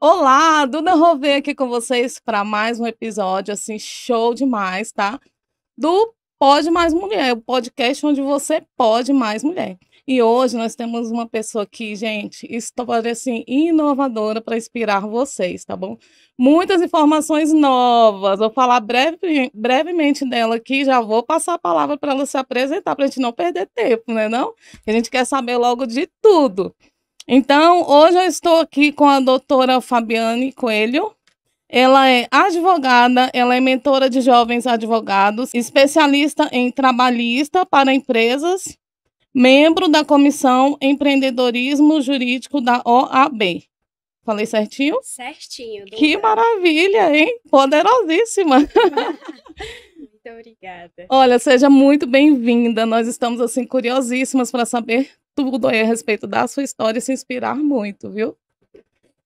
Olá, Duda Rovê aqui com vocês para mais um episódio, assim, show demais, tá? Do Pode Mais Mulher, o podcast onde você pode mais mulher. E hoje nós temos uma pessoa aqui, gente, história, assim, inovadora para inspirar vocês, tá bom? Muitas informações novas, vou falar brevemente dela aqui, já vou passar a palavra para ela se apresentar, para a gente não perder tempo, né não? A gente quer saber logo de tudo. Então, hoje eu estou aqui com a doutora Fabiane Coelho. Ela é advogada, ela é mentora de jovens advogados, especialista em trabalhista para empresas, membro da Comissão Empreendedorismo Jurídico da OAB. Falei certinho? Certinho, Duda. Que maravilha, hein? Poderosíssima. Muito obrigada. Olha, seja muito bem-vinda. Nós estamos, assim, curiosíssimas para saber tudo aí a respeito da sua história e se inspirar muito, viu?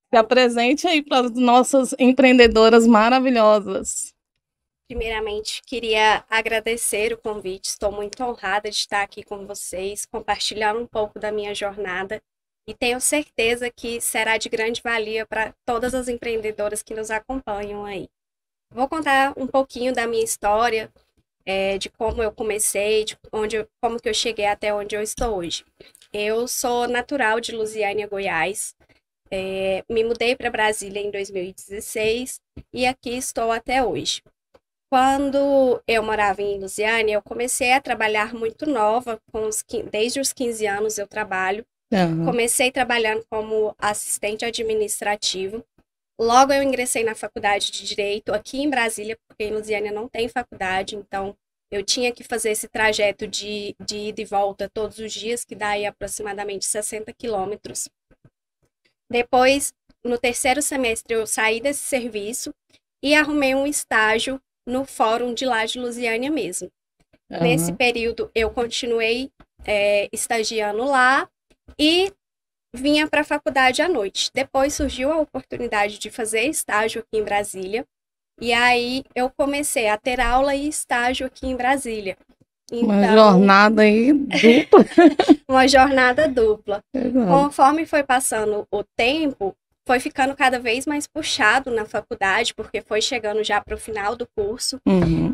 Se apresente aí para as nossas empreendedoras maravilhosas. Primeiramente, queria agradecer o convite. Estou muito honrada de estar aqui com vocês, compartilhando um pouco da minha jornada. E tenho certeza que será de grande valia para todas as empreendedoras que nos acompanham aí. Vou contar um pouquinho da minha história, de como eu comecei, como que eu cheguei até onde eu estou hoje. Eu sou natural de Lusiânia, Goiás. Me mudei para Brasília em 2016 e aqui estou até hoje. Quando eu morava em Lusiânia, eu comecei a trabalhar muito nova, desde os 15 anos eu trabalho. Comecei trabalhando como assistente administrativo. Logo eu ingressei na faculdade de Direito aqui em Brasília, porque em Lusiânia não tem faculdade, então eu tinha que fazer esse trajeto de ida e volta todos os dias, que dá aí aproximadamente 60 quilômetros. Depois, no terceiro semestre, eu saí desse serviço e arrumei um estágio no fórum de lá de Lusiânia mesmo. Nesse período, eu continuei estagiando lá e vinha para a faculdade à noite. Depois surgiu a oportunidade de fazer estágio aqui em Brasília. E aí eu comecei a ter aula e estágio aqui em Brasília. Uma jornada aí dupla. Uma jornada dupla. Conforme foi passando o tempo, foi ficando cada vez mais puxado na faculdade, porque foi chegando já para o final do curso.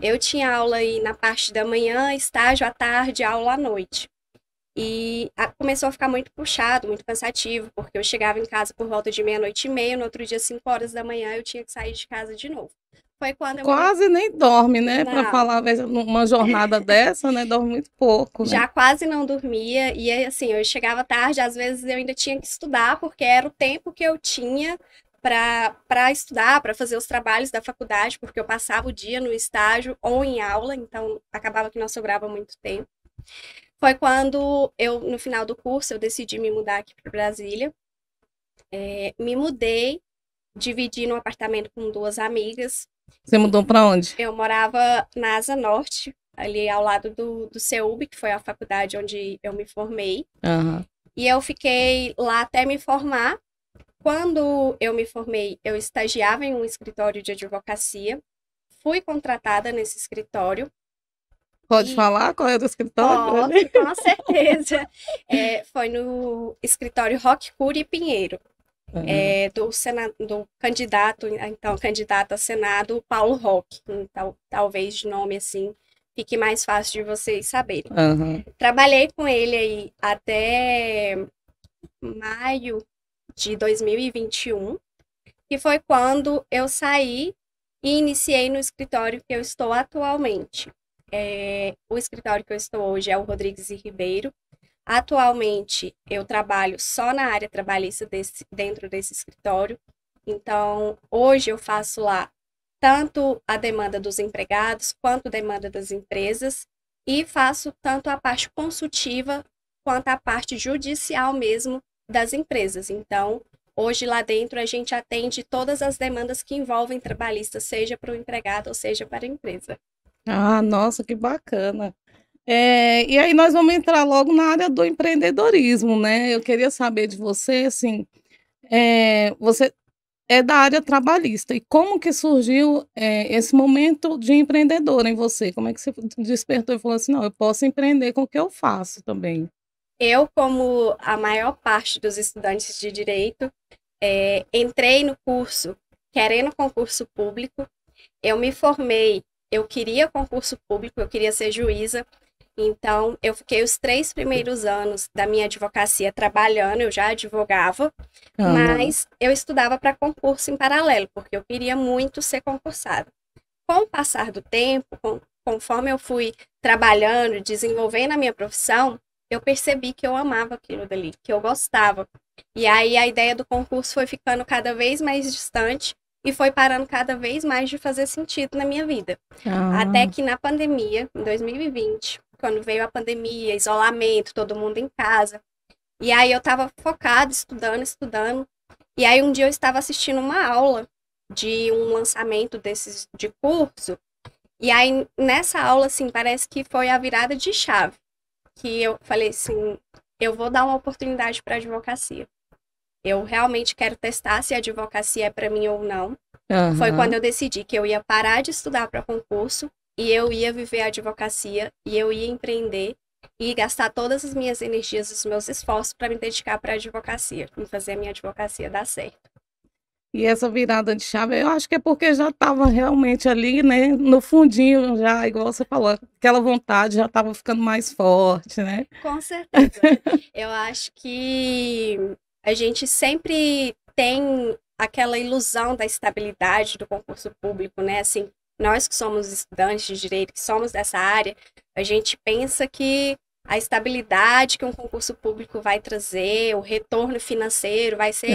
Eu tinha aula aí na parte da manhã, estágio à tarde, aula à noite. E começou a ficar muito puxado, muito cansativo, porque eu chegava em casa por volta de 00:30, no outro dia, 5 horas da manhã, eu tinha que sair de casa de novo. Foi quando eu Quase nem dorme, né? Para falar uma jornada dessa, né? Dorme muito pouco, né? Já quase não dormia, e assim, eu chegava tarde, às vezes eu ainda tinha que estudar, porque era o tempo que eu tinha para estudar, para fazer os trabalhos da faculdade, porque eu passava o dia no estágio ou em aula, então acabava que não sobrava muito tempo. Foi quando eu, no final do curso, eu decidi me mudar aqui para Brasília. Me mudei, dividi no apartamento com 2 amigas. Você mudou para onde? Eu morava na Asa Norte, ali ao lado do CEUB, que foi a faculdade onde eu me formei. E eu fiquei lá até me formar. Quando eu me formei, eu estagiava em um escritório de advocacia. Fui contratada nesse escritório. Pode falar qual é do escritório? Posso, com certeza. Foi no escritório Roque Cury e Pinheiro. Do candidato a Senado, Paulo Roque. Então, talvez de nome assim fique mais fácil de vocês saberem. Trabalhei com ele aí até maio de 2021, que foi quando eu saí e iniciei no escritório que eu estou atualmente. O escritório que eu estou hoje é o Rodrigues e Ribeiro. Atualmente, eu trabalho só na área trabalhista dentro desse escritório. Então, hoje eu faço lá tanto a demanda dos empregados quanto a demanda das empresas e faço tanto a parte consultiva quanto a parte judicial mesmo das empresas. Então, hoje lá dentro a gente atende todas as demandas que envolvem trabalhista, seja para o empregado ou seja para a empresa. Ah, nossa, que bacana. E aí nós vamos entrar logo na área do empreendedorismo, né? Eu queria saber de você, assim, você é da área trabalhista, e como que surgiu esse momento de empreendedor em você? Como é que você despertou e falou assim, não, eu posso empreender com o que eu faço também? Eu, como a maior parte dos estudantes de direito, Entrei no curso querendo concurso público, eu me formei, eu queria concurso público, eu queria ser juíza, então eu fiquei os 3 primeiros anos da minha advocacia trabalhando, eu já advogava, mas eu estudava para concurso em paralelo, porque eu queria muito ser concursada. Com o passar do tempo, conforme eu fui trabalhando, desenvolvendo a minha profissão, eu percebi que eu amava aquilo dali, que eu gostava. E aí a ideia do concurso foi ficando cada vez mais distante e foi parando cada vez mais de fazer sentido na minha vida. Até que na pandemia, em 2020, quando veio a pandemia, isolamento, todo mundo em casa, e aí eu estava focada, estudando, e aí um dia eu estava assistindo uma aula de um lançamento desses de curso, e aí nessa aula, assim, parece que foi a virada de chave, que eu falei assim, eu vou dar uma oportunidade para a advocacia. Eu realmente quero testar se a advocacia é para mim ou não. Foi quando eu decidi que eu ia parar de estudar para concurso e eu ia viver a advocacia e eu ia empreender e gastar todas as minhas energias, os meus esforços para me dedicar para a advocacia, e fazer a minha advocacia dar certo. E essa virada de chave, eu acho que é porque já estava realmente ali, né, no fundinho, já, igual você falou, aquela vontade já estava ficando mais forte, né? Com certeza. Eu acho que a gente sempre tem aquela ilusão da estabilidade do concurso público, né? Assim, nós que somos estudantes de direito, que somos dessa área, a gente pensa que a estabilidade que um concurso público vai trazer, o retorno financeiro vai ser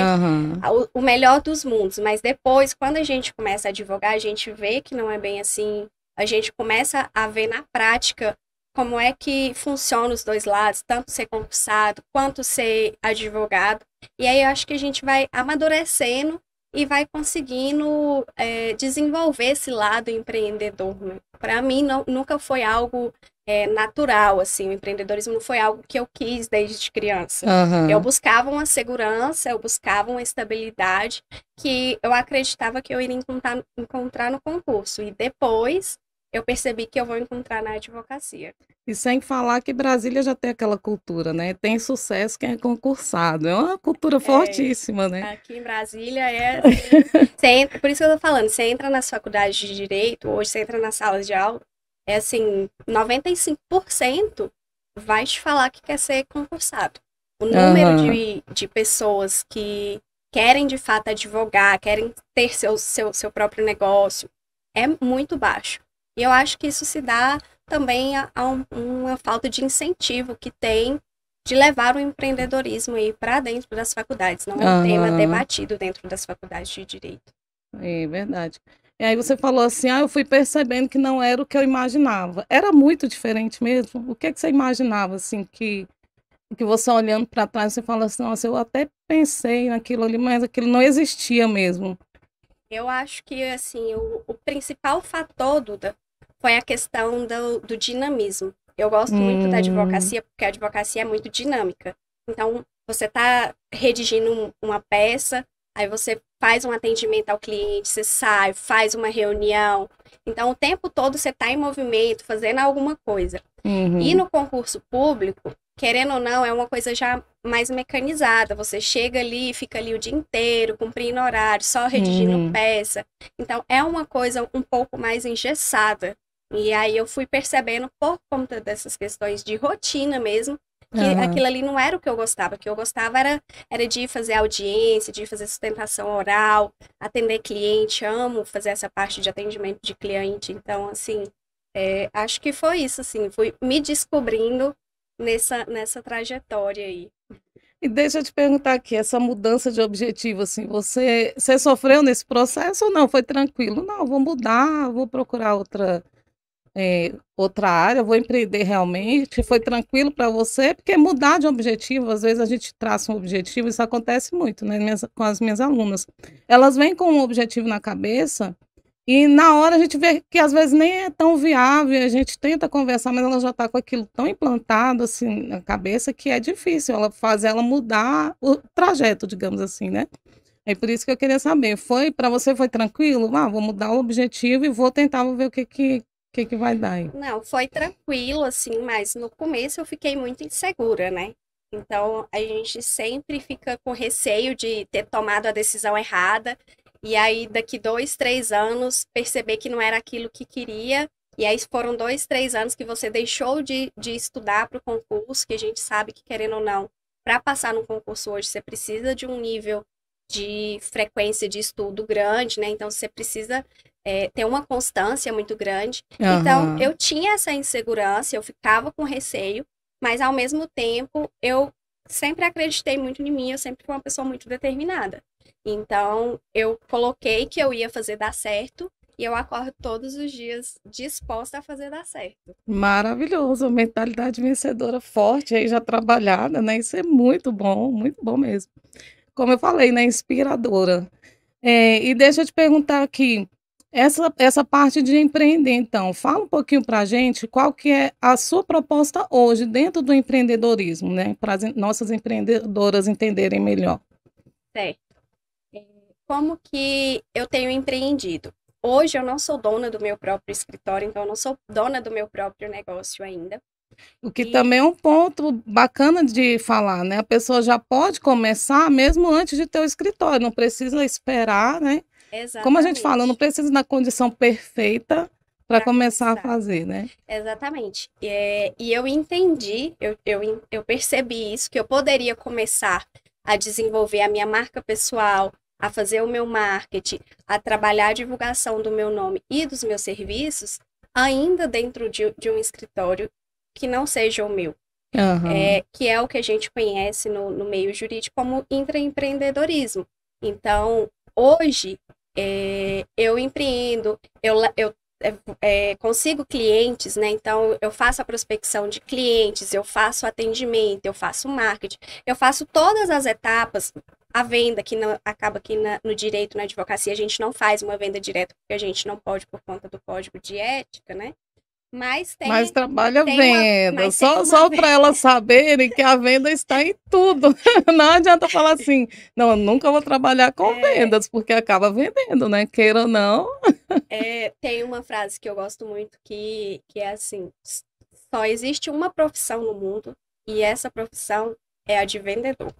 o melhor dos mundos. Mas depois, quando a gente começa a advogar, a gente vê que não é bem assim. A gente começa a ver na prática como é que funciona os dois lados, tanto ser concursado quanto ser advogado. E aí eu acho que a gente vai amadurecendo e vai conseguindo desenvolver esse lado empreendedor. Né? Para mim, nunca foi algo natural, assim, o empreendedorismo não foi algo que eu quis desde criança. Eu buscava uma segurança, eu buscava uma estabilidade que eu acreditava que eu iria encontrar no concurso. E depois eu percebi que eu vou encontrar na advocacia. E sem falar que Brasília já tem aquela cultura, né? Tem sucesso quem é concursado. É uma cultura fortíssima, né? Aqui em Brasília é assim, por isso que eu tô falando, você entra nas faculdades de Direito, hoje você entra nas salas de aula, é assim, 95% vai te falar que quer ser concursado. O número de pessoas que querem de fato advogar, querem ter seu próprio negócio, é muito baixo. E eu acho que isso se dá também a uma falta de incentivo que tem de levar o empreendedorismo aí para dentro das faculdades. Não é um tema debatido dentro das faculdades de Direito. É verdade. E aí você falou assim, eu fui percebendo que não era o que eu imaginava. Era muito diferente mesmo? O que você imaginava, assim, que você olhando para trás, você fala assim, nossa, eu até pensei naquilo ali, mas aquilo não existia mesmo. Eu acho que, assim, o principal fator, Duda, foi a questão do dinamismo. Eu gosto muito da advocacia, porque a advocacia é muito dinâmica. Então, você está redigindo uma peça, aí você faz um atendimento ao cliente, você sai, faz uma reunião. Então, o tempo todo você está em movimento, fazendo alguma coisa. E no concurso público, querendo ou não, é uma coisa já mais mecanizada. Você chega ali, fica ali o dia inteiro, cumprindo horário, só redigindo peça. Então, é uma coisa um pouco mais engessada. E aí eu fui percebendo, por conta dessas questões de rotina mesmo, que aquilo ali não era o que eu gostava. O que eu gostava era de fazer audiência, de fazer sustentação oral, atender cliente. Amo fazer essa parte de atendimento de cliente. Então, assim, acho que foi isso, assim. Fui me descobrindo nessa trajetória aí. E deixa eu te perguntar aqui, essa mudança de objetivo, assim, você sofreu nesse processo ou não? Foi tranquilo? Não, vou mudar, vou procurar outra área, vou empreender realmente. Foi tranquilo para você? Porque mudar de objetivo, às vezes a gente traça um objetivo, isso acontece muito, né, com as minhas alunas. Elas vêm com um objetivo na cabeça e na hora a gente vê que às vezes nem é tão viável, a gente tenta conversar, mas ela já está com aquilo tão implantado assim na cabeça que é difícil ela fazer ela mudar o trajeto, digamos assim, né? É por isso que eu queria saber, para você foi tranquilo? Vou mudar o objetivo e vou tentar ver o que vai dar aí. Não, foi tranquilo, assim, mas no começo eu fiquei muito insegura, né? Então, a gente sempre fica com receio de ter tomado a decisão errada, e aí daqui 2, 3 anos perceber que não era aquilo que queria, e aí foram 2, 3 anos que você deixou de estudar para o concurso, que a gente sabe que, querendo ou não, para passar no concurso hoje, você precisa de um nível de frequência de estudo grande, né? Então, você precisa ter uma constância muito grande. Então, Aham. eu tinha essa insegurança, eu ficava com receio, mas ao mesmo tempo eu sempre acreditei muito em mim, eu sempre fui uma pessoa muito determinada. Então, eu coloquei que eu ia fazer dar certo e eu acordo todos os dias disposta a fazer dar certo. Maravilhoso, mentalidade vencedora forte aí já trabalhada, né? Isso é muito bom mesmo. Como eu falei, né? Inspiradora. E deixa eu te perguntar aqui, essa parte de empreender, então, fala um pouquinho para a gente qual que é a sua proposta hoje dentro do empreendedorismo, né? Para as nossas empreendedoras entenderem melhor. Certo. Como que eu tenho empreendido? Hoje eu não sou dona do meu próprio escritório, então eu não sou dona do meu próprio negócio ainda. O que E também é um ponto bacana de falar, né? A pessoa já pode começar mesmo antes de ter o escritório, não precisa esperar, né? Como a gente fala, não exatamente, precisa da condição perfeita para para começar a começar. fazer, né? Exatamente. E eu entendi, eu percebi isso, que eu poderia começar a desenvolver a minha marca pessoal, a fazer o meu marketing, a trabalhar a divulgação do meu nome e dos meus serviços, ainda dentro de um escritório que não seja o meu, Aham. que é o que a gente conhece no meio jurídico como intraempreendedorismo. Então, hoje, eu empreendo, eu consigo clientes, né? Então, eu faço a prospecção de clientes, eu faço atendimento, eu faço marketing, eu faço todas as etapas. A venda, que acaba que no direito, na advocacia, a gente não faz uma venda direta, porque a gente não pode por conta do código de ética, né? Mas Mas trabalha venda, mas tem uma só para elas saberem que a venda está em tudo. Não adianta falar assim, não, eu nunca vou trabalhar com é, vendas, porque acaba vendendo, né? Queira ou não. tem uma frase que eu gosto muito que é assim: só existe uma profissão no mundo e essa profissão é a de vendedor.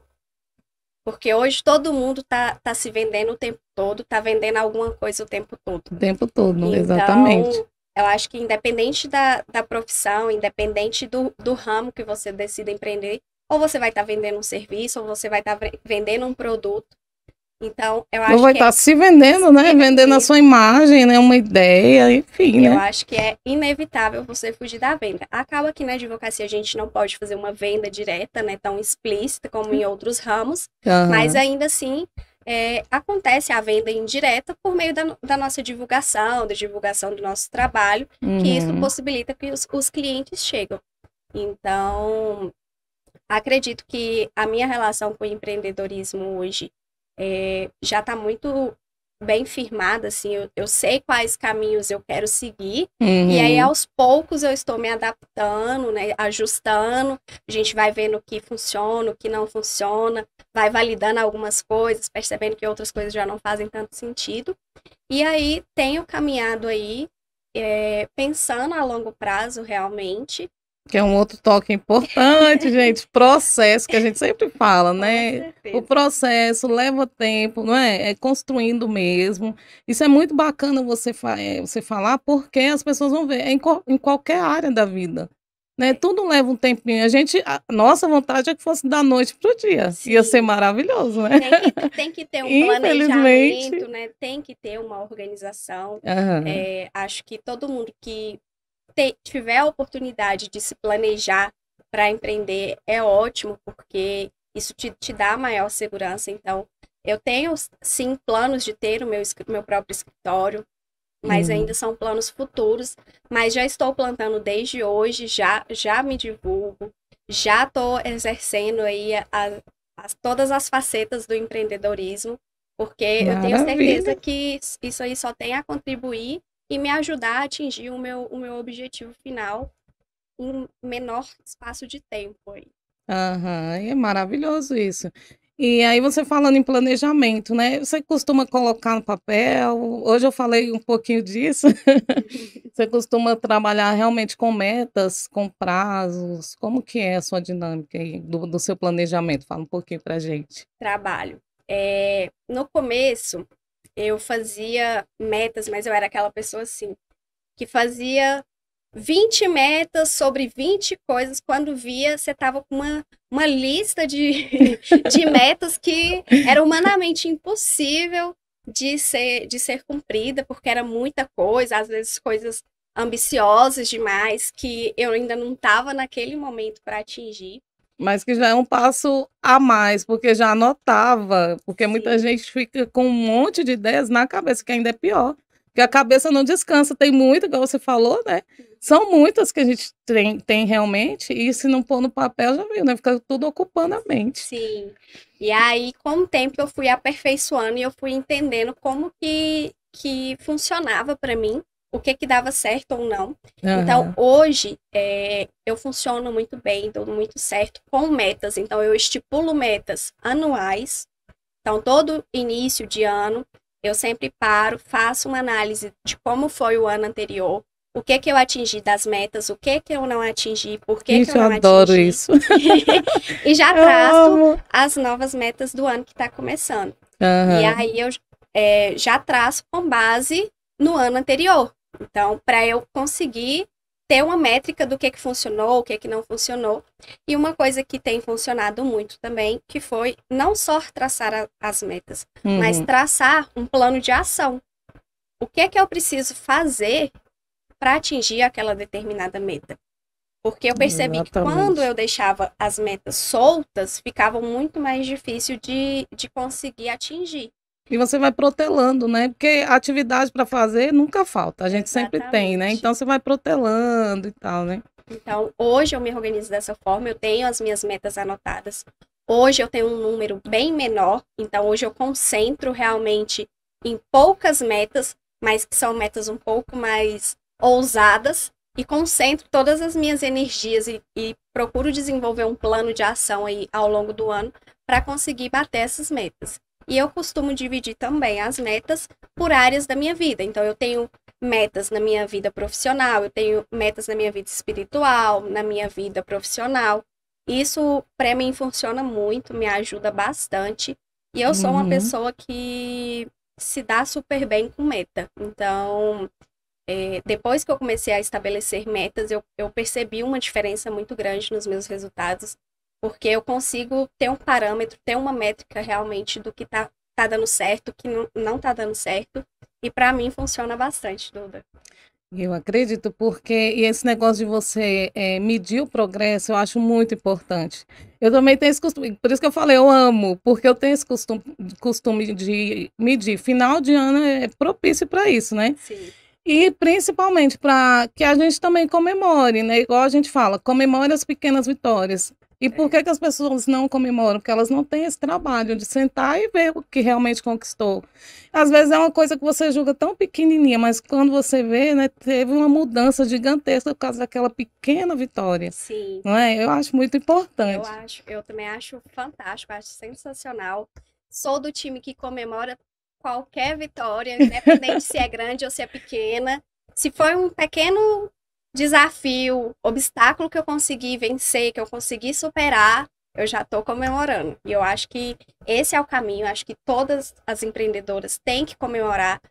Porque hoje todo mundo tá se vendendo o tempo todo, tá vendendo alguma coisa o tempo todo. O tempo todo, exatamente. Então, eu acho que independente da profissão, independente do ramo que você decida empreender, ou você vai estar vendendo um serviço, ou você vai estar vendendo um produto. Então, eu Não acho vai que estar se vendendo, né? se Vendendo a vender, sua imagem, né? Uma ideia, enfim, eu né? acho que é inevitável você fugir da venda. Acaba que na advocacia a gente não pode fazer uma venda direta, né, tão explícita como em outros ramos, mas Aham. ainda assim acontece a venda indireta por meio da nossa divulgação, da divulgação do nosso trabalho, que isso Uhum. possibilita que os clientes chegam. Então, acredito que a minha relação com o empreendedorismo hoje já está muito bem firmada, assim, eu sei quais caminhos eu quero seguir, e aí Uhum. aos poucos eu estou me adaptando, né, ajustando, a gente vai vendo o que funciona, o que não funciona, vai validando algumas coisas, percebendo que outras coisas já não fazem tanto sentido, e aí tenho caminhado aí, pensando a longo prazo realmente, Que é um outro toque importante, gente, processo que a gente sempre fala, com né? O certeza. processo leva tempo, não é? É construindo mesmo. Isso é muito bacana você falar, porque as pessoas vão ver, em qualquer área da vida, né? É. Tudo leva um tempinho. A nossa vontade é que fosse da noite para o dia. Ia ser Sim, maravilhoso, né? tem que ter um planejamento, Infelizmente. né? Tem que ter uma organização. Aham. Acho que todo mundo que tiver a oportunidade de se planejar para empreender é ótimo, porque isso te dá maior segurança. Então, eu tenho, sim, planos de ter o meu próprio escritório, mas ainda Uhum. são planos futuros. Mas já estou plantando desde hoje, já me divulgo, já estou exercendo aí todas as facetas do empreendedorismo, porque eu tenho certeza Maravilha. que isso aí só tem a contribuir e me ajudar a atingir o meu objetivo final em menor espaço de tempo aí. Aham, é maravilhoso isso. E aí você falando em planejamento, né? Você costuma colocar no papel? Hoje eu falei um pouquinho disso. Você costuma trabalhar realmente com metas, com prazos? Como que é a sua dinâmica aí do seu planejamento? Fala um pouquinho pra gente. Trabalho. No começo, eu fazia metas, mas eu era aquela pessoa assim, que fazia 20 metas sobre 20 coisas. Quando via, você estava com uma lista de metas que era humanamente impossível de ser cumprida, porque era muita coisa, às vezes coisas ambiciosas demais, que eu ainda não estava naquele momento para atingir. Mas que já é um passo a mais, porque já anotava, porque muita Sim. gente fica com um monte de ideias na cabeça, que ainda é pior, porque a cabeça não descansa, tem muito, igual você falou, né? São muitas que a gente tem realmente, e se não pôr no papel, já viu, né? Fica tudo ocupando a mente. Sim. E aí, com o tempo, eu fui aperfeiçoando e eu fui entendendo como que funcionava para mim, o que dava certo ou não. Então, Aham. hoje, eu funciono muito bem, dou muito certo com metas. Então, eu estipulo metas anuais. Então, todo início de ano, eu sempre paro, faço uma análise de como foi o ano anterior, o que eu atingi das metas, o que eu não atingi, por que eu Ixi, eu não adoro atingi. isso. E já Eu traço amo. as novas metas do ano que está começando. E Aham. aí eu já traço com base no ano anterior. Então, para eu conseguir ter uma métrica do que funcionou, o que não funcionou. E uma coisa que tem funcionado muito também, que foi não só traçar as metas, mas Uhum. traçar um plano de ação. O que eu preciso fazer para atingir aquela determinada meta? Porque eu percebi que quando Exatamente. eu deixava as metas soltas, ficava muito mais difícil de conseguir atingir. E você vai protelando, né? Porque atividade para fazer nunca falta, a gente sempre tem, né? Exatamente. Então você vai protelando e tal, né? Então, hoje eu me organizo dessa forma, eu tenho as minhas metas anotadas. Hoje eu tenho um número bem menor, então hoje eu concentro realmente em poucas metas, mas que são metas um pouco mais ousadas, e concentro todas as minhas energias e procuro desenvolver um plano de ação aí ao longo do ano para conseguir bater essas metas. E eu costumo dividir também as metas por áreas da minha vida. Então, eu tenho metas na minha vida profissional, eu tenho metas na minha vida espiritual, na minha vida profissional. Isso para mim funciona muito, me ajuda bastante. E eu sou uma Uhum. pessoa que se dá super bem com meta. Então, depois que eu comecei a estabelecer metas, eu percebi uma diferença muito grande nos meus resultados, porque eu consigo ter um parâmetro, ter uma métrica realmente do que tá dando certo, o que não tá dando certo. E para mim funciona bastante, Duda. Eu acredito, porque e esse negócio de você medir o progresso, eu acho muito importante. Eu também tenho esse costume, por isso que eu falei, eu amo, porque eu tenho esse costume de medir. Final de ano é propício para isso, né? Sim, E principalmente para que a gente também comemore, né? Igual a gente fala, comemore as pequenas vitórias. E por que que as pessoas não comemoram? Porque elas não têm esse trabalho de sentar e ver o que realmente conquistou. Às vezes é uma coisa que você julga tão pequenininha, mas quando você vê, né, teve uma mudança gigantesca por causa daquela pequena vitória, sim. não é? Eu acho muito importante. Eu também acho fantástico, acho sensacional. Sou do time que comemora qualquer vitória, independente se é grande ou se é pequena. Se foi um pequeno desafio, obstáculo que eu consegui vencer, que eu consegui superar, eu já estou comemorando. E eu acho que esse é o caminho, acho que todas as empreendedoras têm que comemorar,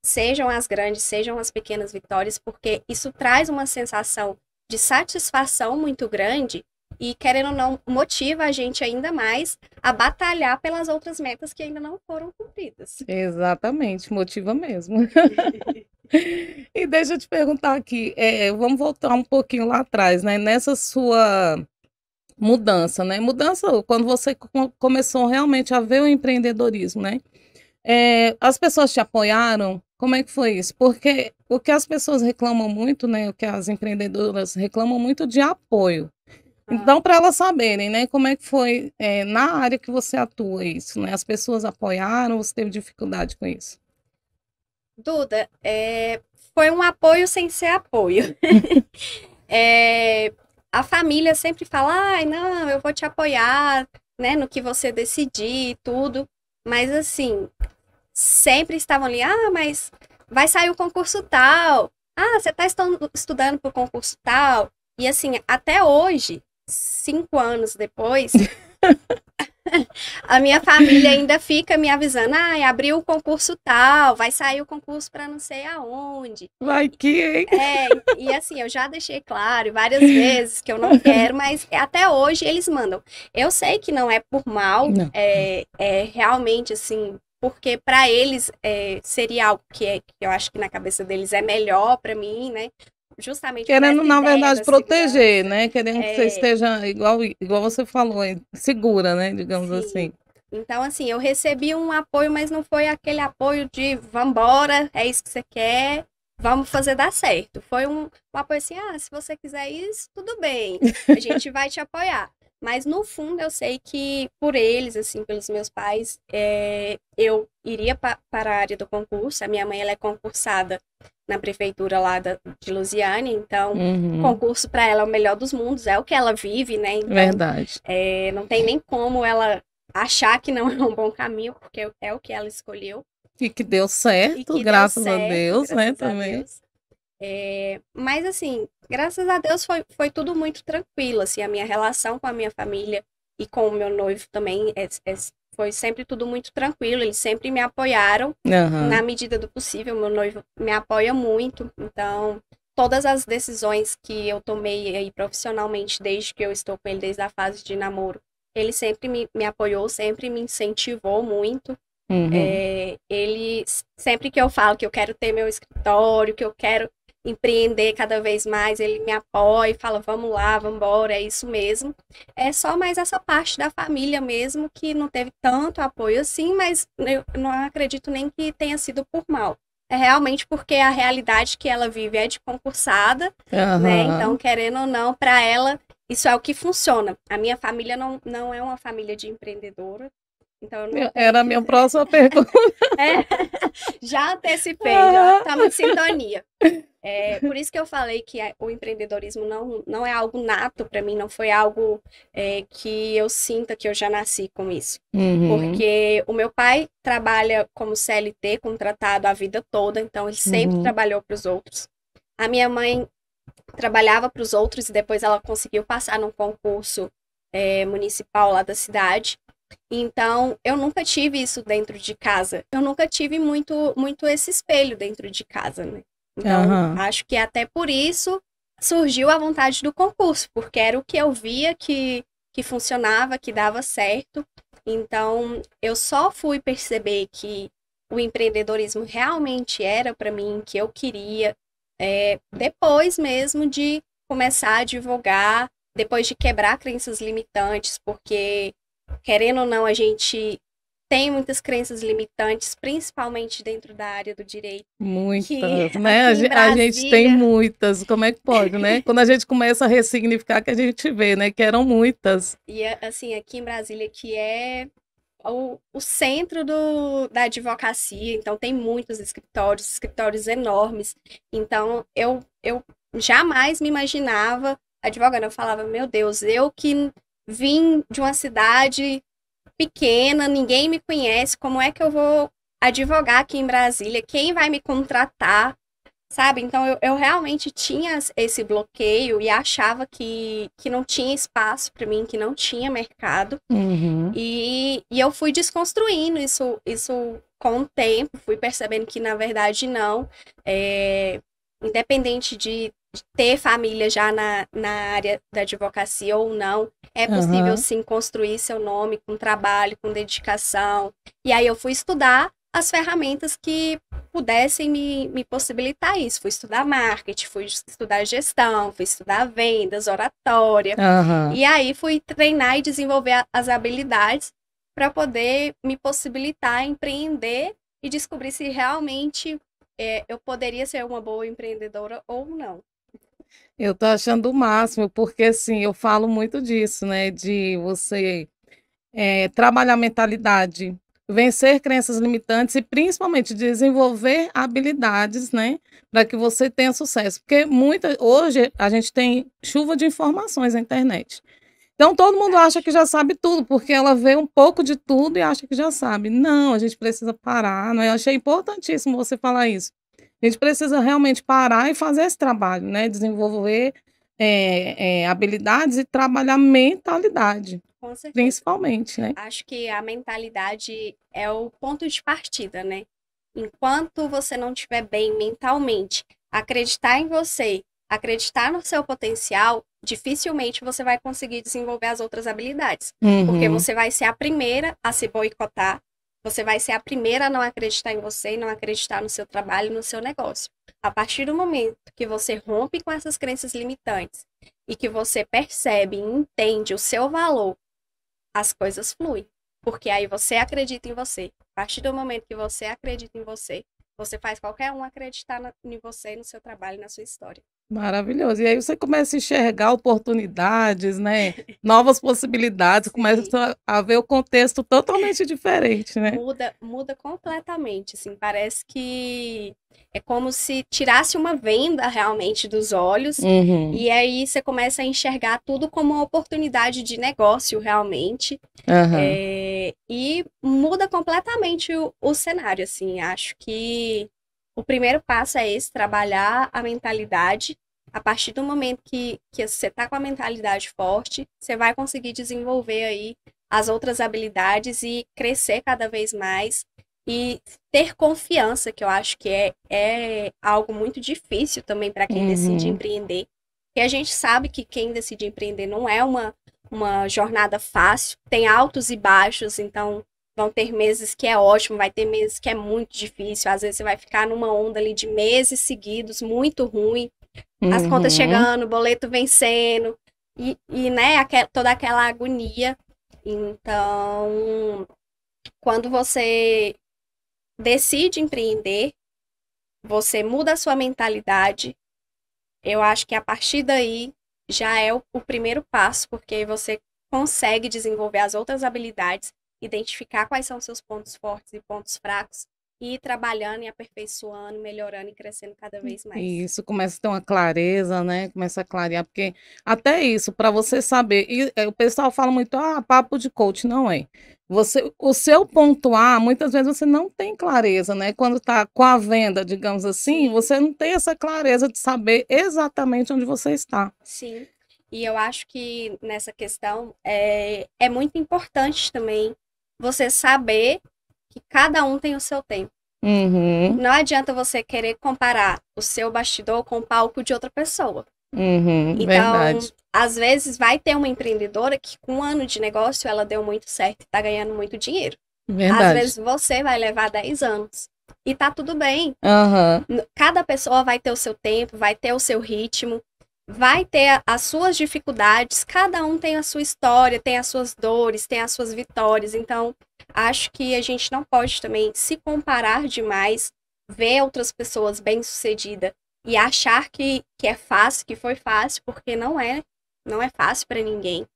sejam as grandes, sejam as pequenas vitórias, porque isso traz uma sensação de satisfação muito grande e, querendo ou não, motiva a gente ainda mais a batalhar pelas outras metas que ainda não foram cumpridas. Exatamente, motiva mesmo. E deixa eu te perguntar aqui, vamos voltar um pouquinho lá atrás, né? Nessa sua mudança, né? Mudança quando você começou realmente a ver o empreendedorismo, né? As pessoas te apoiaram? Como é que foi isso? Porque o que as pessoas reclamam muito, né? O que as empreendedoras reclamam muito de apoio. Ah, Então, para elas saberem, né? Como é que foi, na área que você atua isso, né? As pessoas apoiaram, você teve dificuldade com isso? Duda, foi um apoio sem ser apoio. É, a família sempre fala, ai, não, eu vou te apoiar, né, no que você decidir e tudo. Mas assim, sempre estavam ali, mas vai sair o concurso tal. Você está estudando para o concurso tal. E assim, até hoje, 5 anos depois, a minha família ainda fica me avisando, abriu o concurso tal, vai sair o concurso para não sei aonde. Vai que, hein? E assim, eu já deixei claro várias vezes que eu não quero, mas até hoje eles mandam. Eu sei que não é por mal, Não. é realmente assim, porque para eles seria algo que eu acho que na cabeça deles é melhor para mim, né? Justamente Querendo, na verdade, da proteger, segurança. né? Querendo que você esteja, igual você falou, segura, né? Digamos Sim. assim. Então, assim, eu recebi um apoio, mas não foi aquele apoio de vambora, é isso que você quer, vamos fazer dar certo. Foi um apoio assim, se você quiser isso, tudo bem, a gente vai te apoiar. Mas no fundo eu sei que por eles, assim, pelos meus pais, eu iria para a área do concurso. A minha mãe, ela é concursada na prefeitura lá de Lusiânia, então concurso para ela é o melhor dos mundos, é o que ela vive, né? Então, verdade. Não tem nem como ela achar que não é um bom caminho, porque é o que ela escolheu. E que deu certo, graças a Deus, né, também. Mas assim, graças a Deus foi tudo muito tranquilo, assim, a minha relação com a minha família e com o meu noivo também foi sempre tudo muito tranquilo, eles sempre me apoiaram na medida do possível, meu noivo me apoia muito, então todas as decisões que eu tomei aí profissionalmente desde que eu estou com ele, desde a fase de namoro, ele sempre me apoiou, sempre me incentivou muito. Ele, sempre que eu falo que eu quero ter meu escritório, que eu quero empreender cada vez mais, ele me apoia e fala, vamos lá, vamos embora, é isso mesmo. É só mais essa parte da família mesmo que não teve tanto apoio assim, mas eu não acredito nem que tenha sido por mal. É realmente porque a realidade que ela vive é de concursada, né? Então, querendo ou não, para ela, isso é o que funciona. A minha família não é uma família de empreendedora. Então, era a minha próxima pergunta. Já antecipei, já estamos em sintonia. Por isso que eu falei que o empreendedorismo não é algo nato para mim, não foi algo que eu sinta que eu já nasci com isso. Porque o meu pai trabalha como CLT, contratado a vida toda, então ele sempre trabalhou para os outros. A minha mãe trabalhava para os outros e depois ela conseguiu passar num concurso municipal lá da cidade. Então, eu nunca tive isso dentro de casa. Eu nunca tive muito esse espelho dentro de casa, né? Então, acho que até por isso surgiu a vontade do concurso, porque era o que eu via que funcionava, que dava certo. Então, eu só fui perceber que o empreendedorismo realmente era para mim, que eu queria, depois mesmo de começar a divulgar, depois de quebrar crenças limitantes, porque querendo ou não, a gente tem muitas crenças limitantes, principalmente dentro da área do direito. Muitas, né? A gente tem muitas, como é que pode, né? Quando a gente começa a ressignificar, que a gente vê, né? Que eram muitas. E assim, aqui em Brasília, que é o centro da advocacia, então tem muitos escritórios enormes. Então, eu jamais me imaginava advogando. Eu falava, meu Deus, eu que vim de uma cidade pequena, ninguém me conhece, como é que eu vou advogar aqui em Brasília? Quem vai me contratar? Sabe? Então eu realmente tinha esse bloqueio e achava que não tinha espaço para mim, que não tinha mercado. E eu fui desconstruindo isso com o tempo, fui percebendo que na verdade não. Independente de ter família já na área da advocacia ou não, é possível sim construir seu nome com trabalho, com dedicação. E aí eu fui estudar as ferramentas que pudessem me possibilitar isso. Fui estudar marketing, fui estudar gestão, fui estudar vendas, oratória. E aí fui treinar e desenvolver as habilidades para poder me possibilitar empreender e descobrir se realmente eu poderia ser uma boa empreendedora ou não. Eu tô achando o máximo, porque assim, eu falo muito disso, né? De você trabalhar a mentalidade, vencer crenças limitantes e principalmente desenvolver habilidades, né? Para que você tenha sucesso. Porque hoje a gente tem chuva de informações na internet. Então todo mundo acha que já sabe tudo, porque ela vê um pouco de tudo e acha que já sabe. Não, a gente precisa parar, né? Eu achei importantíssimo você falar isso. A gente precisa realmente parar e fazer esse trabalho, né? Desenvolver habilidades e trabalhar mentalidade, Com certeza. principalmente, né? Acho que a mentalidade é o ponto de partida, né? Enquanto você não estiver bem mentalmente, acreditar em você, acreditar no seu potencial, dificilmente você vai conseguir desenvolver as outras habilidades. Porque Uhum. você vai ser a primeira a se boicotar, você vai ser a primeira a não acreditar em você e não acreditar no seu trabalho e no seu negócio. A partir do momento que você rompe com essas crenças limitantes e que você percebe e entende o seu valor, as coisas fluem. Porque aí você acredita em você. A partir do momento que você acredita em você, você faz qualquer um acreditar em você, no seu trabalho, na sua história. Maravilhoso. E aí você começa a enxergar oportunidades, né? Novas possibilidades, Sim. começa a ver o contexto totalmente diferente, né? Muda completamente, assim, parece que é como se tirasse uma venda realmente dos olhos Uhum. e aí você começa a enxergar tudo como uma oportunidade de negócio realmente. Aham. E muda completamente o cenário, assim. Acho que o primeiro passo é esse, trabalhar a mentalidade. A partir do momento que você tá com a mentalidade forte, você vai conseguir desenvolver aí as outras habilidades e crescer cada vez mais e ter confiança, que eu acho que é algo muito difícil também para quem decide Uhum. empreender. Porque a gente sabe que quem decide empreender não é uma jornada fácil, tem altos e baixos, então vão ter meses que é ótimo, vai ter meses que é muito difícil, às vezes você vai ficar numa onda ali de meses seguidos, muito ruim, as contas Uhum. chegando, o boleto vencendo, né, toda aquela agonia. Então, quando você decide empreender, você muda a sua mentalidade, eu acho que a partir daí já é o primeiro passo, porque você consegue desenvolver as outras habilidades, identificar quais são os seus pontos fortes e pontos fracos, e ir trabalhando e aperfeiçoando, melhorando e crescendo cada vez E mais. isso começa a ter uma clareza, né? Começa a clarear, porque até isso, para você saber, o pessoal fala muito, papo de coach, não é. Você, o seu ponto A, muitas vezes você não tem clareza, né? Quando está com a venda, digamos assim, Sim, você não tem essa clareza de saber exatamente onde você está. sim. E eu acho que nessa questão é muito importante também você saber que cada um tem o seu tempo. Uhum, Não adianta você querer comparar o seu bastidor com o palco de outra pessoa. uhum, Então, verdade, às vezes vai ter uma empreendedora que com um ano de negócio ela deu muito certo e está ganhando muito dinheiro. Às verdade. vezes você vai levar 10 anos e tá tudo bem. Aham, Cada pessoa vai ter o seu tempo, vai ter o seu ritmo, vai ter as suas dificuldades, cada um tem a sua história, tem as suas dores, tem as suas vitórias. Então, acho que a gente não pode também se comparar demais, ver outras pessoas bem-sucedidas e achar que é fácil, que foi fácil, porque não é fácil para ninguém.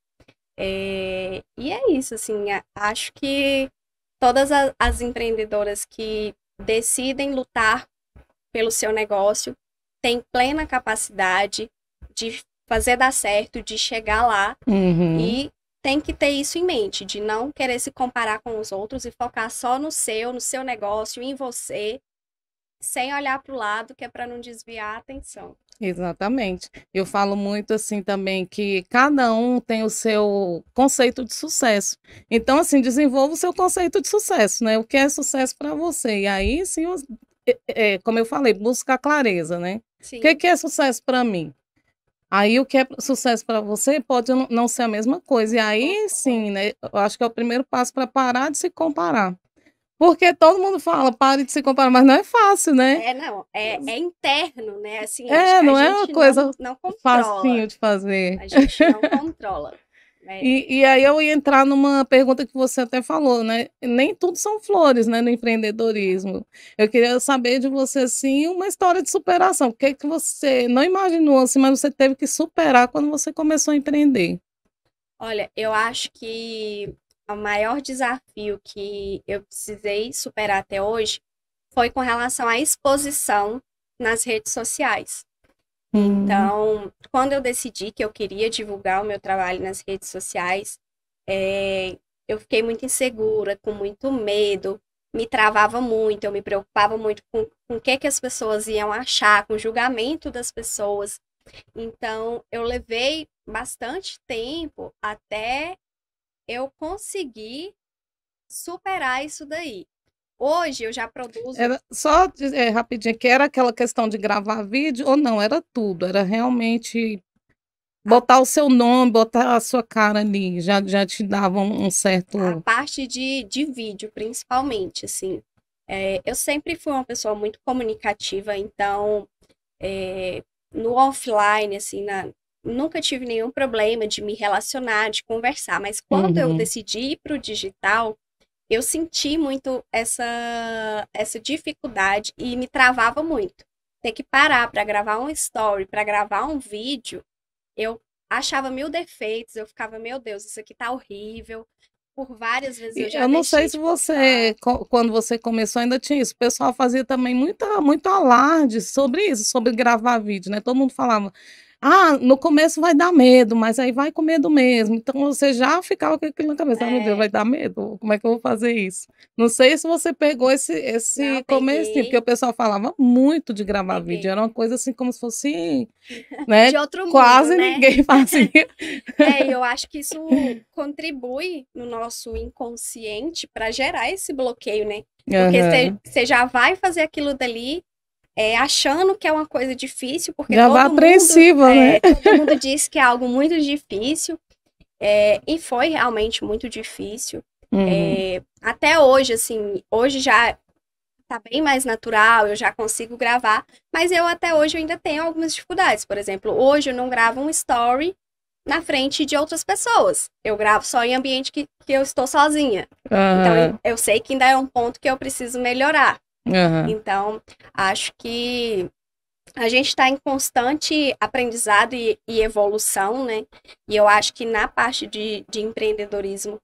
E é isso, assim, acho que todas as empreendedoras que decidem lutar pelo seu negócio têm plena capacidade de fazer dar certo, de chegar lá uhum. e tem que ter isso em mente, de não querer se comparar com os outros e focar só no seu negócio, em você, sem olhar para o lado, que é para não desviar a atenção. Exatamente. Eu falo muito assim também que cada um tem o seu conceito de sucesso. Então, assim, desenvolva o seu conceito de sucesso, né? O que é sucesso para você? E aí, sim, como eu falei, busca a clareza, né? O que Sim, que é sucesso para mim? Aí, o que é sucesso para você pode não ser a mesma coisa. E aí, concordo. sim, né? Eu acho que é o primeiro passo para parar de se comparar. Porque todo mundo fala, pare de se comparar, mas não é fácil, né? Não, é interno, né? Assim, É, a não é uma gente coisa não controla, facinho de fazer. a gente não controla, né? E aí eu ia entrar numa pergunta que você até falou, né? Nem tudo são flores, né, no empreendedorismo. Eu queria saber de você, assim, uma história de superação. O que que você não imaginou, assim, mas você teve que superar quando você começou a empreender? Olha, eu acho que o maior desafio que eu precisei superar até hoje foi com relação à exposição nas redes sociais. Então, quando eu decidi que eu queria divulgar o meu trabalho nas redes sociais, eu fiquei muito insegura, com muito medo, me travava muito, eu me preocupava muito com o que as pessoas iam achar, com o julgamento das pessoas. Então, eu levei bastante tempo até eu conseguir superar isso daí. Hoje eu já produzo. Era só rapidinho, que era aquela questão de gravar vídeo ou não? Era tudo, era realmente botar o seu nome, botar a sua cara ali, já te dava um certo. A parte de vídeo, principalmente, assim. Eu sempre fui uma pessoa muito comunicativa, então, no offline, assim, nunca tive nenhum problema de me relacionar, de conversar, mas quando eu decidi ir para o digital, eu senti muito essa dificuldade e me travava muito. Ter que parar para gravar um story, para gravar um vídeo, eu achava mil defeitos, eu ficava, meu Deus, isso aqui tá horrível. Por várias vezes eu já Eu não sei deixei se de você, postar. quando você começou, ainda tinha isso. O pessoal fazia também muito alarde sobre isso, sobre gravar vídeo, né? Todo mundo falava, no começo vai dar medo, mas aí vai com medo mesmo. Então você já ficava com aquilo na cabeça, meu Deus, vai dar medo? Como é que eu vou fazer isso? Não sei se você pegou esse Não, comecinho, porque peguei, o pessoal falava muito de gravar vídeo. peguei. Era uma coisa assim como se fosse, né? De outro mundo, Quase né? ninguém fazia. E eu acho que isso contribui no nosso inconsciente para gerar esse bloqueio, né? Porque Aham. você já vai fazer aquilo dali achando que é uma coisa difícil, porque Já vai apreensiva, né? todo mundo diz que é algo muito difícil, e foi realmente muito difícil. Uhum. Até hoje, assim, hoje já tá bem mais natural, eu já consigo gravar, mas eu até hoje eu ainda tenho algumas dificuldades. Por exemplo, hoje eu não gravo um story na frente de outras pessoas. Eu gravo só em ambiente que eu estou sozinha. Então, Aham. eu sei que ainda é um ponto que eu preciso melhorar. Aham. Então, acho que a gente está em constante aprendizado e evolução, né? E eu acho que na parte de empreendedorismo,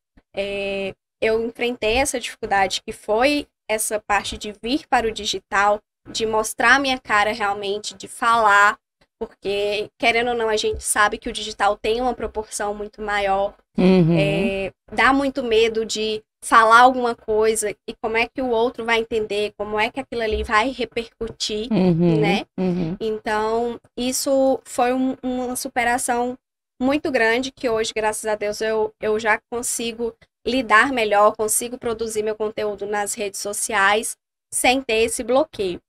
eu enfrentei essa dificuldade que foi essa parte de vir para o digital, de mostrar a minha cara realmente, de falar, porque, querendo ou não, a gente sabe que o digital tem uma proporção muito maior. Uhum. Dá muito medo de falar alguma coisa e como é que o outro vai entender, como é que aquilo ali vai repercutir, Uhum. né? Uhum. Então, isso foi uma superação muito grande que hoje, graças a Deus, eu já consigo lidar melhor, consigo produzir meu conteúdo nas redes sociais sem ter esse bloqueio.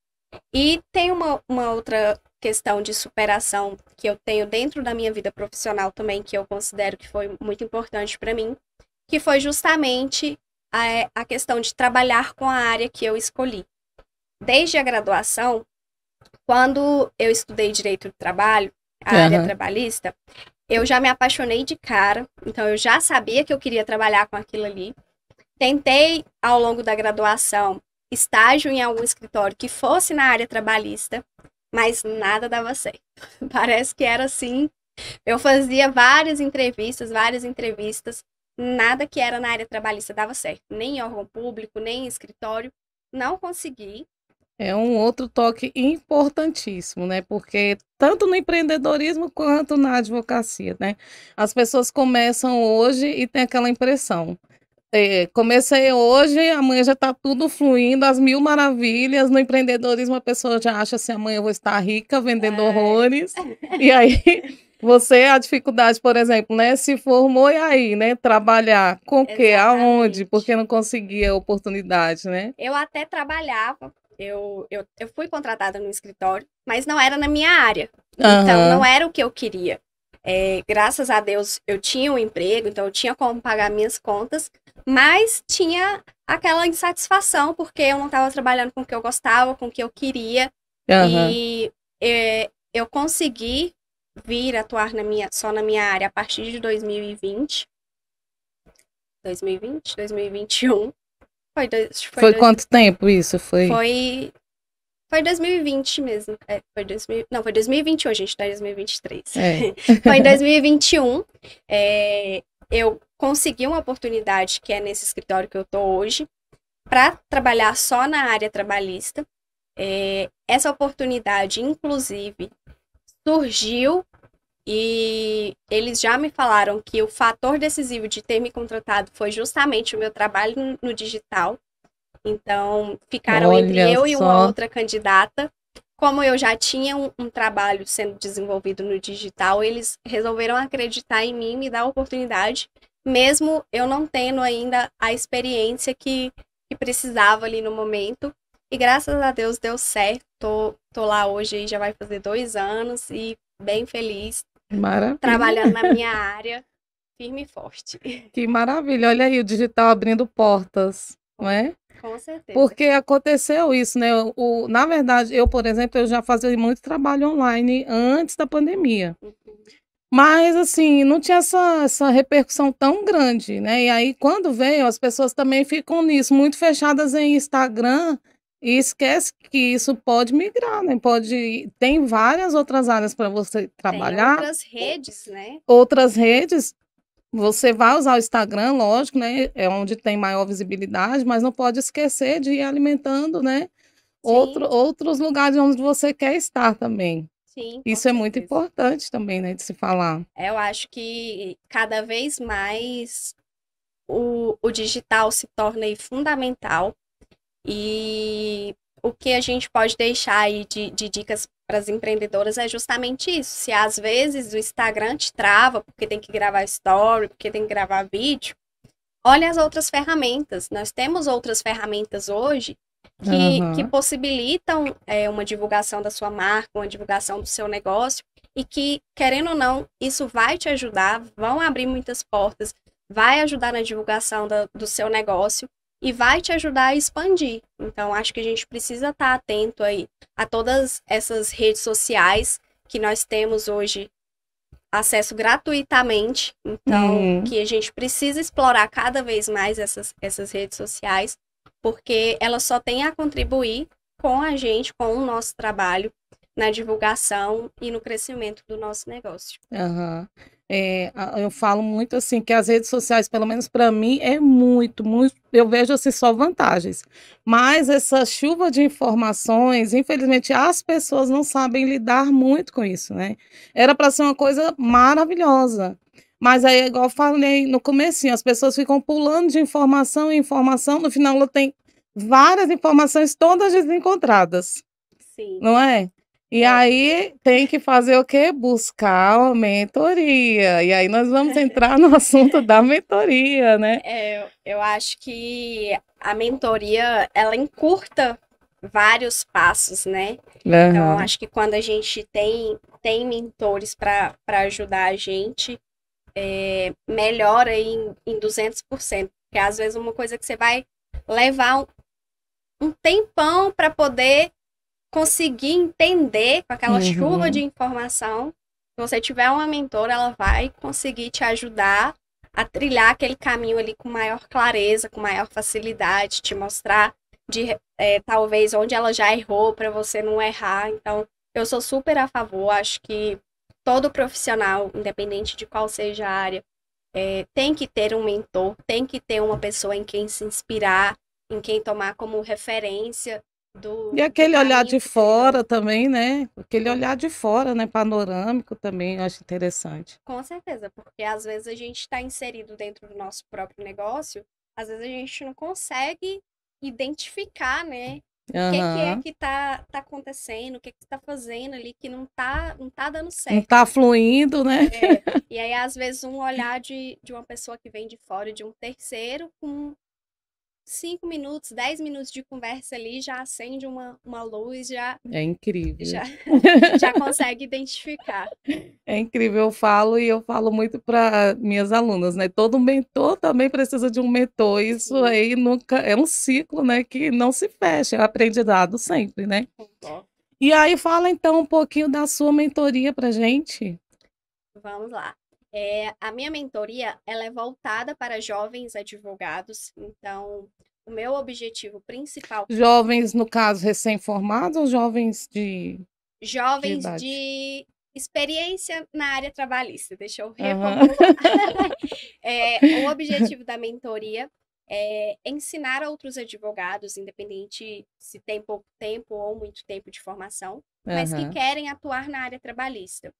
E tem uma outra questão de superação que eu tenho dentro da minha vida profissional também, que eu considero que foi muito importante para mim, que foi justamente a questão de trabalhar com a área que eu escolhi. Desde a graduação, quando eu estudei Direito do Trabalho, a área Aham. trabalhista, eu já me apaixonei de cara, então eu já sabia que eu queria trabalhar com aquilo ali. Tentei, ao longo da graduação, estágio em algum escritório que fosse na área trabalhista, mas nada dava certo. Parece que era assim. Eu fazia várias entrevistas, nada que era na área trabalhista dava certo. Nem em órgão público, nem em escritório. Não consegui. É um outro toque importantíssimo, né? Porque tanto no empreendedorismo quanto na advocacia, né? As pessoas começam hoje e tem aquela impressão. Comecei hoje, amanhã já está tudo fluindo, as mil maravilhas. No empreendedorismo, a pessoa já acha assim, amanhã eu vou estar rica, vendendo É, horrores. E aí, você, a dificuldade, por exemplo, né? Se formou e aí, né? Trabalhar com o quê? Aonde? Porque exatamente. não conseguia oportunidade, né? Eu até trabalhava, eu fui contratada no escritório, mas não era na minha área. Então, não Aham. era o que eu queria. Graças a Deus, eu tinha um emprego, então eu tinha como pagar minhas contas, mas tinha aquela insatisfação, porque eu não estava trabalhando com o que eu gostava, com o que eu queria, Aham. e eu consegui vir atuar só na minha área a partir de 2021. Acho que Foi quanto tempo isso? Foi. foi, foi 2020 mesmo. Não, foi 2021, a gente tá em 2023. É. Foi em 2021. Eu consegui uma oportunidade que é nesse escritório que eu tô hoje, para trabalhar só na área trabalhista. Essa oportunidade, inclusive, surgiu e eles já me falaram que o fator decisivo de ter me contratado foi justamente o meu trabalho no digital. Então, ficaram entre Olha eu e uma só. outra candidata. Como eu já tinha um trabalho sendo desenvolvido no digital, eles resolveram acreditar em mim, me dar a oportunidade, mesmo eu não tendo ainda a experiência que precisava ali no momento. E graças a Deus deu certo. Tô lá hoje, aí já vai fazer 2 anos e bem feliz, Maravilha. trabalhando na minha área, firme e forte. Que maravilha. Olha aí o digital abrindo portas, não é? Com certeza. Porque aconteceu isso, né? Na verdade, eu, por exemplo, eu já fazia muito trabalho online antes da pandemia. Mas, assim, não tinha essa repercussão tão grande, né? E aí, quando veio, as pessoas também ficam nisso, muito fechadas em Instagram e esquece que isso pode migrar, né? Tem várias outras áreas para você Tem trabalhar, outras redes, né? outras redes. Você vai usar o Instagram, lógico, né? É onde tem maior visibilidade, mas não pode esquecer de ir alimentando, né? Sim, Outros lugares onde você quer estar também. sim, com Isso é muito certeza. importante também, né, de se falar. Eu acho que cada vez mais o digital se torna aí fundamental e o que a gente pode deixar aí de dicas para as empreendedoras é justamente isso. Se às vezes o Instagram te trava porque tem que gravar story, porque tem que gravar vídeo, olha as outras ferramentas. Nós temos outras ferramentas hoje que Aham. possibilitam uma divulgação da sua marca, uma divulgação do seu negócio, e que, querendo ou não, isso vai te ajudar, vão abrir muitas portas, vai ajudar na divulgação do seu negócio e vai te ajudar a expandir. Então, acho que a gente precisa estar atento aí a todas essas redes sociais que nós temos hoje acesso gratuitamente, então Uhum. que a gente precisa explorar cada vez mais essas redes sociais, porque elas só têm a contribuir com a gente, com o nosso trabalho, na divulgação e no crescimento do nosso negócio. Aham. Eu falo muito assim que as redes sociais, pelo menos para mim, é muito, muito. Eu vejo assim só vantagens. Mas essa chuva de informações, infelizmente, as pessoas não sabem lidar muito com isso, né? Era para ser uma coisa maravilhosa. Mas aí, igual eu falei no comecinho, as pessoas ficam pulando de informação em informação, no final ela tem várias informações todas desencontradas. Sim, Não é? E é, aí tem que fazer o quê? Buscar uma mentoria. E aí nós vamos entrar no assunto da mentoria, né? eu acho que a mentoria, ela encurta vários passos, né? Então, Aham. acho que quando a gente tem mentores para ajudar a gente, melhora em 200%. Porque às vezes uma coisa que você vai levar um tempão para poder conseguir entender com aquela chuva de Uhum. informação. Se você tiver uma mentora, ela vai conseguir te ajudar a trilhar aquele caminho ali com maior clareza, com maior facilidade, te mostrar talvez onde ela já errou para você não errar. Então, eu sou super a favor, acho que todo profissional, independente de qual seja a área, tem que ter um mentor, tem que ter uma pessoa em quem se inspirar, em quem tomar como referência E do aquele olhar caminho de que trilhou. fora também, né? Aquele Com, olhar de fora, né? Panorâmico também, eu acho interessante. com certeza, porque às vezes a gente está inserido dentro do nosso próprio negócio, às vezes a gente não consegue identificar, né? O que é Aham. que tá acontecendo, o que está fazendo ali que não tá dando Não tá certo. fluindo, né? E aí, às vezes, um olhar de uma pessoa que vem de fora, de um terceiro, com 5 minutos, 10 minutos de conversa ali, já acende uma luz, É incrível. já, já consegue identificar. É incrível, eu falo muito para minhas alunas, né? Todo mentor também precisa de um mentor. Isso Sim, aí nunca é um ciclo, né, que não se fecha, é aprendizado sempre, né? concordo. E aí fala então um pouquinho da sua mentoria pra gente. Vamos lá. A minha mentoria, ela é voltada para jovens advogados, então o meu objetivo principal, Jovens, no caso, recém-formados ou jovens de jovens idade? de experiência na área trabalhista, deixa eu Aham. reformular. O objetivo da mentoria ensinar a outros advogados, independente se tem pouco tempo ou muito tempo de formação, mas que querem atuar na área trabalhista.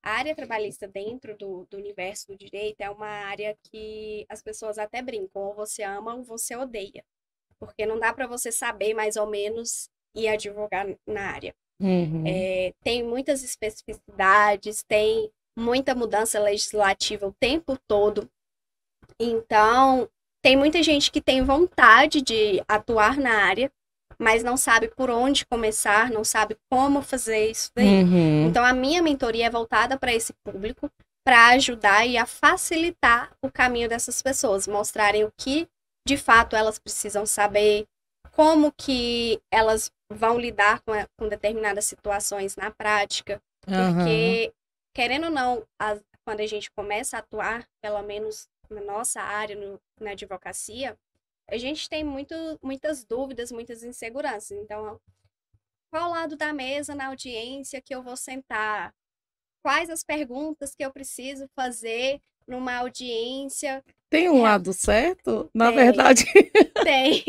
A área trabalhista dentro do universo do direito é uma área que as pessoas até brincam, ou você ama ou você odeia, porque não dá para você saber mais ou menos e advogar na área. Tem muitas especificidades, tem muita mudança legislativa o tempo todo. Então, tem muita gente que tem vontade de atuar na área, mas não sabe por onde começar, não sabe como fazer isso daí. Então, a minha mentoria é voltada para esse público, para ajudar e a facilitar o caminho dessas pessoas, mostrarem o que, de fato, elas precisam saber, como que elas vão lidar com determinadas situações na prática, porque, querendo ou não, quando a gente começa a atuar, pelo menos na nossa área, na advocacia, a gente tem muitas dúvidas, muitas inseguranças. Então, qual lado da mesa na audiência que eu vou sentar? Quais as perguntas que eu preciso fazer numa audiência? Tem um lado certo? Na verdade... Tem.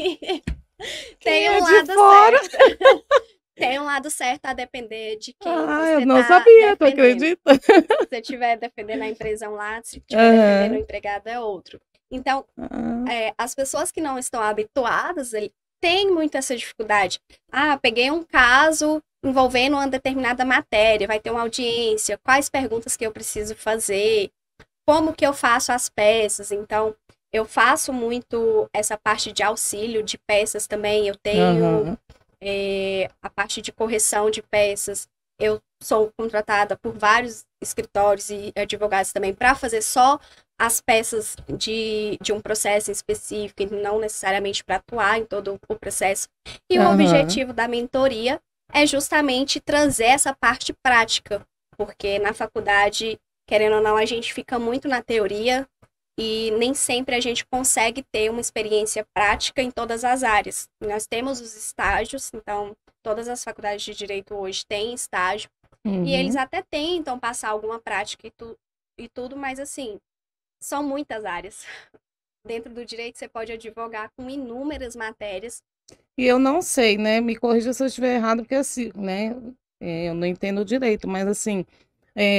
Tem um lado certo. Tem um lado certo a depender de quem você eu não sabia, tu defendendo. acredita? Se você estiver defendendo a empresa é um lado, se estiver defendendo o empregado é outro. Então, as pessoas que não estão habituadas têm muito essa dificuldade. Peguei um caso envolvendo uma determinada matéria, vai ter uma audiência, quais perguntas que eu preciso fazer, como que eu faço as peças. Então, eu faço muito essa parte de auxílio de peças também, eu tenho a parte de correção de peças. Eu sou contratada por vários escritórios e advogados também para fazer só as peças de um processo específico, e não necessariamente para atuar em todo o processo. E o objetivo da mentoria é justamente trazer essa parte prática, porque na faculdade, querendo ou não, a gente fica muito na teoria e nem sempre a gente consegue ter uma experiência prática em todas as áreas. Nós temos os estágios, então todas as faculdades de direito hoje têm estágio, e eles até tentam passar alguma prática e tudo, mas assim, são muitas áreas. Dentro do direito você pode advogar com inúmeras matérias. E eu não sei, né? Me corrija se eu estiver errado, porque assim, né? Eu não entendo o direito, mas assim,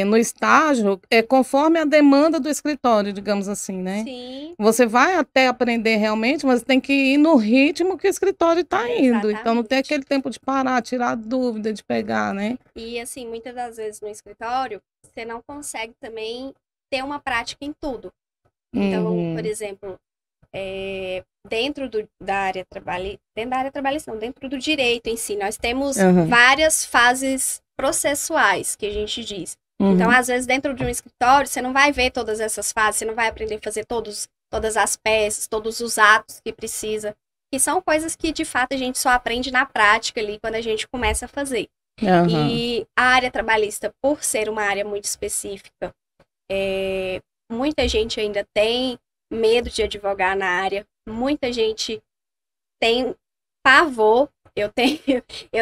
no estágio, é conforme a demanda do escritório, digamos assim, né? Sim. Você vai até aprender realmente, mas tem que ir no ritmo que o escritório está indo. Então não tem aquele tempo de parar, tirar dúvida, de pegar, né? E assim, muitas das vezes no escritório, você não consegue também ter uma prática em tudo. Então, por exemplo, dentro da área trabalhista, não, dentro do direito em si, nós temos várias fases processuais, que a gente diz. Então, às vezes, dentro de um escritório, você não vai ver todas essas fases, você não vai aprender a fazer todas as peças, todos os atos que precisa, que são coisas que, de fato, a gente só aprende na prática ali, quando a gente começa a fazer. E a área trabalhista, por ser uma área muito específica, muita gente ainda tem medo de advogar na área, muita gente tem pavor. Eu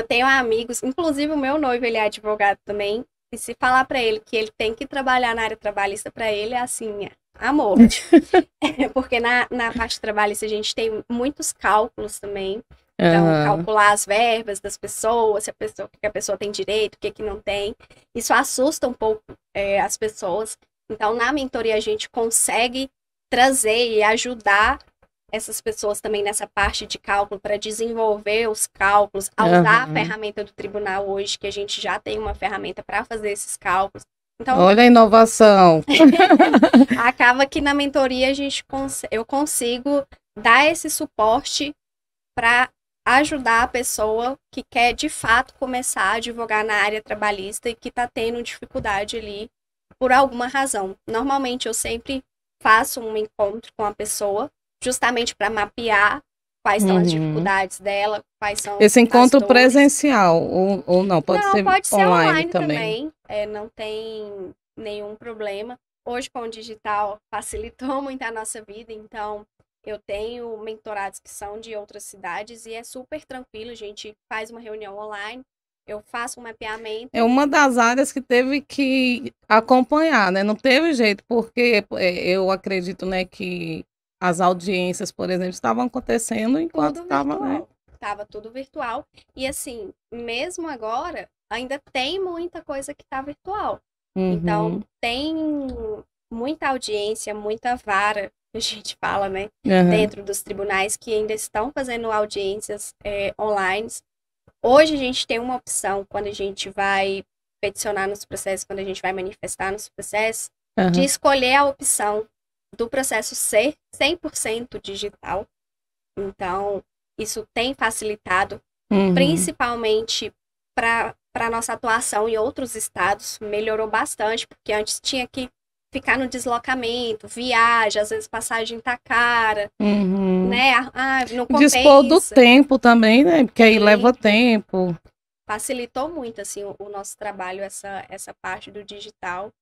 tenho amigos, inclusive o meu noivo, ele é advogado também, e se falar para ele que ele tem que trabalhar na área trabalhista, para ele é assim, amor. Porque na parte trabalhista a gente tem muitos cálculos também. Então, calcular as verbas das pessoas, se o que a pessoa tem direito, o que não tem. Isso assusta um pouco as pessoas. Então, na mentoria a gente consegue trazer e ajudar essas pessoas também nessa parte de cálculo, para desenvolver os cálculos, a usar a ferramenta do tribunal hoje, que a gente já tem uma ferramenta para fazer esses cálculos. Então, olha a inovação. Acaba que na mentoria eu consigo dar esse suporte para ajudar a pessoa que quer de fato começar a advogar na área trabalhista e que está tendo dificuldade ali por alguma razão. Normalmente eu sempre faço um encontro com a pessoa, justamente para mapear quais são as dificuldades dela, quais são esse encontro as dores. Presencial ou não? Pode ser online também. Não tem nenhum problema. Hoje, com o digital, facilitou muito a nossa vida, então eu tenho mentorados que são de outras cidades e é super tranquilo, a gente faz uma reunião online, eu faço um mapeamento. É uma das áreas que teve que acompanhar, né? Não teve jeito, porque eu acredito, né, que as audiências, por exemplo, estavam acontecendo enquanto estava, né? Tava tudo virtual. E assim, mesmo agora, ainda tem muita coisa que tá virtual. Então, tem muita audiência, muita vara, a gente fala, né? Dentro dos tribunais que ainda estão fazendo audiências online. Hoje a gente tem uma opção, quando a gente vai peticionar nos processos, quando a gente vai manifestar nos processos, de escolher a opção do processo ser 100% digital. Então, isso tem facilitado, principalmente para a nossa atuação em outros estados, melhorou bastante, porque antes tinha que ficar no deslocamento, viagem, às vezes passagem tá cara, né? Não compensa. Dispor do tempo também, né? Porque aí leva tempo. Facilitou muito, assim, o nosso trabalho, essa parte do digital,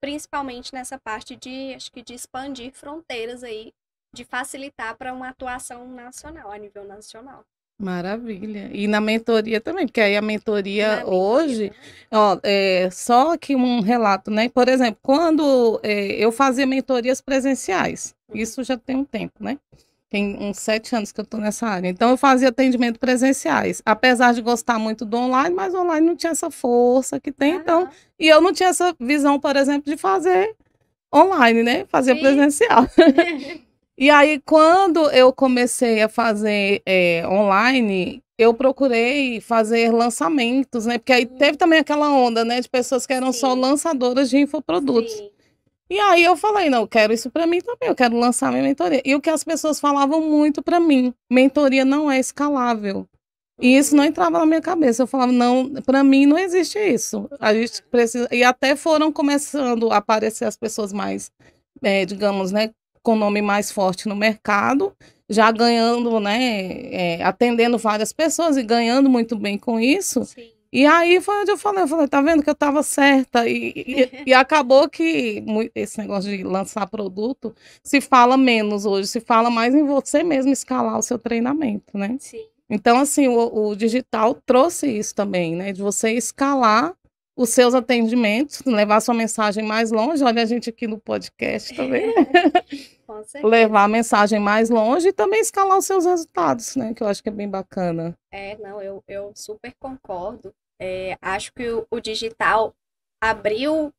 principalmente nessa parte acho que de expandir fronteiras aí, de facilitar para uma atuação nacional, a nível nacional. Maravilha. E na mentoria também, porque aí a mentoria hoje, ó, só aqui um relato, né? Por exemplo, quando eu fazia mentorias presenciais, isso já tem um tempo, né? Tem uns 7 anos que eu estou nessa área. Então, eu fazia atendimento presenciais, apesar de gostar muito do online, mas o online não tinha essa força que tem, então, e eu não tinha essa visão, por exemplo, de fazer online, né? Fazer presencial. E aí, quando eu comecei a fazer online, eu procurei fazer lançamentos, né? Porque aí teve também aquela onda, né? De pessoas que eram só lançadoras de infoprodutos. E aí eu falei, não, eu quero isso para mim também, eu quero lançar minha mentoria. E o que as pessoas falavam muito para mim, mentoria não é escalável. E isso não entrava na minha cabeça. Eu falava, não, para mim não existe isso. A gente precisa. E até foram começando a aparecer as pessoas mais, digamos, né? Com nome mais forte no mercado, já ganhando, né, atendendo várias pessoas e ganhando muito bem com isso. Sim. E aí foi onde eu falei, tá vendo que eu estava certa? E acabou que esse negócio de lançar produto se fala menos hoje, se fala mais em você mesmo escalar o seu treinamento, né? Sim. Então, assim, o digital trouxe isso também, né, de você escalar os seus atendimentos, levar sua mensagem mais longe. Olha a gente aqui no podcast também. Levar a mensagem mais longe e também escalar os seus resultados, né? Que eu acho que é bem bacana. Não, eu super concordo. Acho que o digital abriu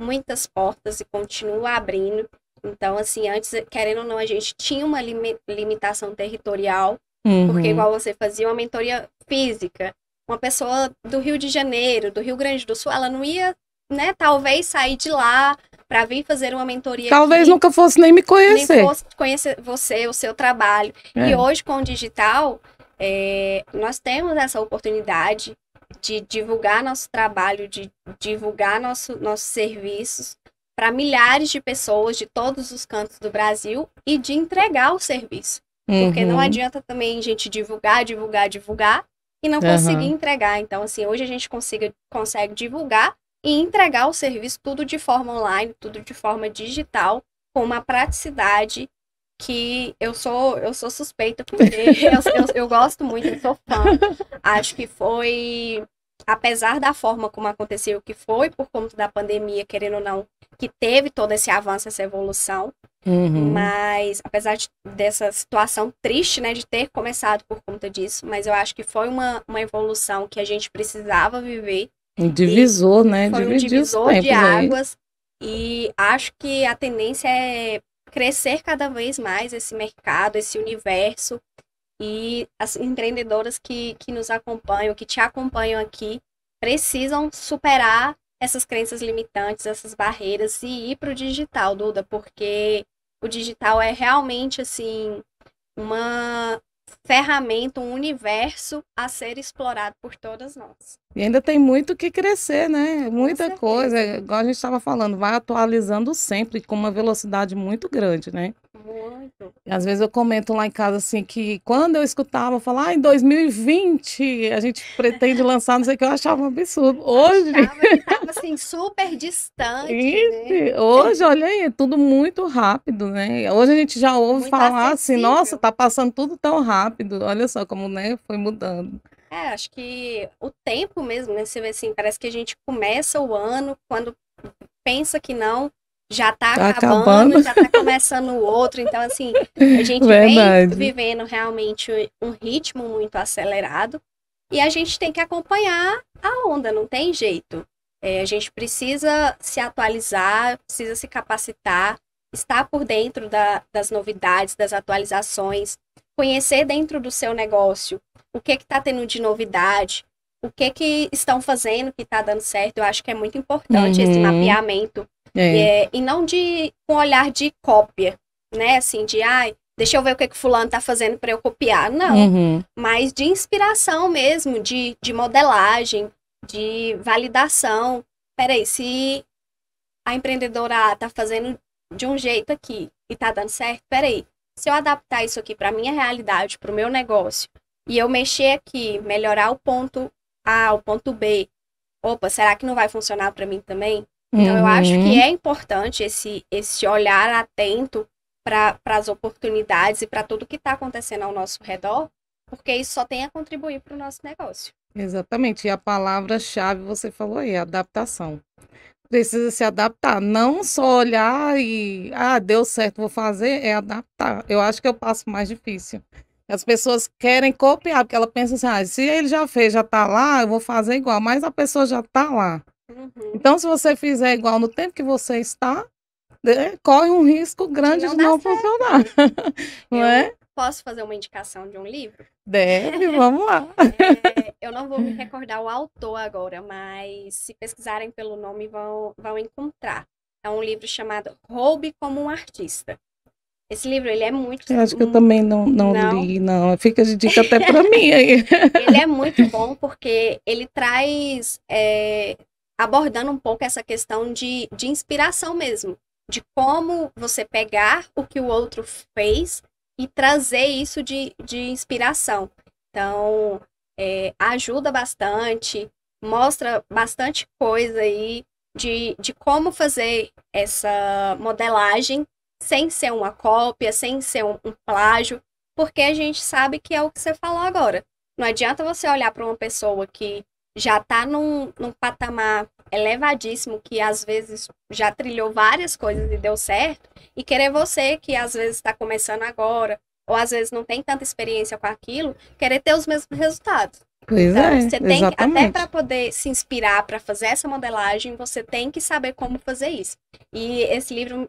muitas portas e continua abrindo. Então, assim, antes, querendo ou não, a gente tinha uma limitação territorial, porque igual você fazia uma mentoria física, uma pessoa do Rio de Janeiro, do Rio Grande do Sul, ela não ia, né, talvez sair de lá para vir fazer uma mentoria talvez aqui, nunca fosse nem me conhecer. Nem fosse conhecer você, o seu trabalho. E hoje, com o digital, nós temos essa oportunidade de divulgar nosso trabalho, de divulgar nossos serviços para milhares de pessoas de todos os cantos do Brasil e de entregar o serviço. Porque não adianta também a gente divulgar e não conseguir entregar. Então, assim, hoje a gente consegue divulgar e entregar o serviço tudo de forma online, tudo de forma digital, com uma praticidade que eu sou suspeita, porque eu gosto muito, eu sou fã. Acho que foi, apesar da forma como aconteceu, que foi por conta da pandemia, querendo ou não, que teve todo esse avanço, essa evolução, mas apesar dessa situação triste, né, de ter começado por conta disso, mas eu acho que foi uma evolução que a gente precisava viver. Um divisor, né? Foi um divisor de águas e acho que a tendência é crescer cada vez mais esse mercado, esse universo, e as empreendedoras que nos acompanham, que te acompanham aqui, precisam superar essas crenças limitantes, essas barreiras e ir para o digital, Duda, porque o digital é realmente, assim, uma ferramenta, um universo a ser explorado por todas nós. E ainda tem muito que crescer, né? Muita coisa, igual a gente estava falando, vai atualizando sempre com uma velocidade muito grande, né? Muito. E às vezes eu comento lá em casa assim que quando eu escutava falar em 2020 a gente pretende lançar, não sei o que, eu achava um absurdo. Hoje achava que estava assim super distante, né? Hoje, olha aí, é tudo muito rápido, né? Hoje a gente já ouve muito falar acessível. Assim, nossa, tá passando tudo tão rápido. Olha só como, né, foi mudando. Acho que o tempo mesmo, né? Você vê assim, parece que a gente começa o ano quando pensa que não, já tá Tá acabando, acabando. já tá começando o outro. Então, assim, a gente vem Verdade. vivendo realmente um ritmo muito acelerado e a gente tem que acompanhar a onda, não tem jeito. A gente precisa se atualizar, precisa se capacitar, estar por dentro das novidades, das atualizações, conhecer dentro do seu negócio o que está tendo de novidade, o que estão fazendo que está dando certo. Eu acho que é muito importante esse mapeamento. E não com olhar de cópia, né? Assim, ai, deixa eu ver o que fulano tá fazendo para eu copiar. Não, mas de inspiração mesmo, de modelagem, de validação. Peraí, se a empreendedora A tá fazendo de um jeito aqui e tá dando certo, peraí, se eu adaptar isso aqui para minha realidade, para o meu negócio, e eu mexer aqui, melhorar o ponto A, o ponto B, opa, será que não vai funcionar para mim também? Então, eu acho que é importante esse olhar atento para as oportunidades e para tudo que está acontecendo ao nosso redor, porque isso só tem a contribuir para o nosso negócio. Exatamente. E a palavra-chave você falou aí, adaptação. Precisa se adaptar, não só olhar e, deu certo, vou fazer, é adaptar. Eu acho que é o passo mais difícil. As pessoas querem copiar, porque ela pensa assim, se ele já fez, já tá lá, eu vou fazer igual, mas a pessoa já tá lá. Então, se você fizer igual no tempo que você está, corre um risco grande de não funcionar. Não é? Posso fazer uma indicação de um livro? Deve, vamos lá. Eu não vou me recordar o autor agora, mas se pesquisarem pelo nome vão encontrar. É um livro chamado Roube como um Artista. Esse livro, ele é muito... Eu acho que eu também não li, não. Fica de dica até para mim aí. Ele é muito bom porque ele traz, abordando um pouco essa questão de inspiração mesmo. De como você pegar o que o outro fez e trazer isso de inspiração. Então, ajuda bastante, mostra bastante coisa aí de como fazer essa modelagem sem ser uma cópia, sem ser um plágio, porque a gente sabe que é o que você falou agora. Não adianta você olhar para uma pessoa que já está num patamar elevadíssimo, que às vezes já trilhou várias coisas e deu certo, e querer você, que às vezes está começando agora, ou às vezes não tem tanta experiência com aquilo, querer ter os mesmos resultados. Pois então, você tem que, exatamente. até para poder se inspirar para fazer essa modelagem, você tem que saber como fazer isso. E esse livro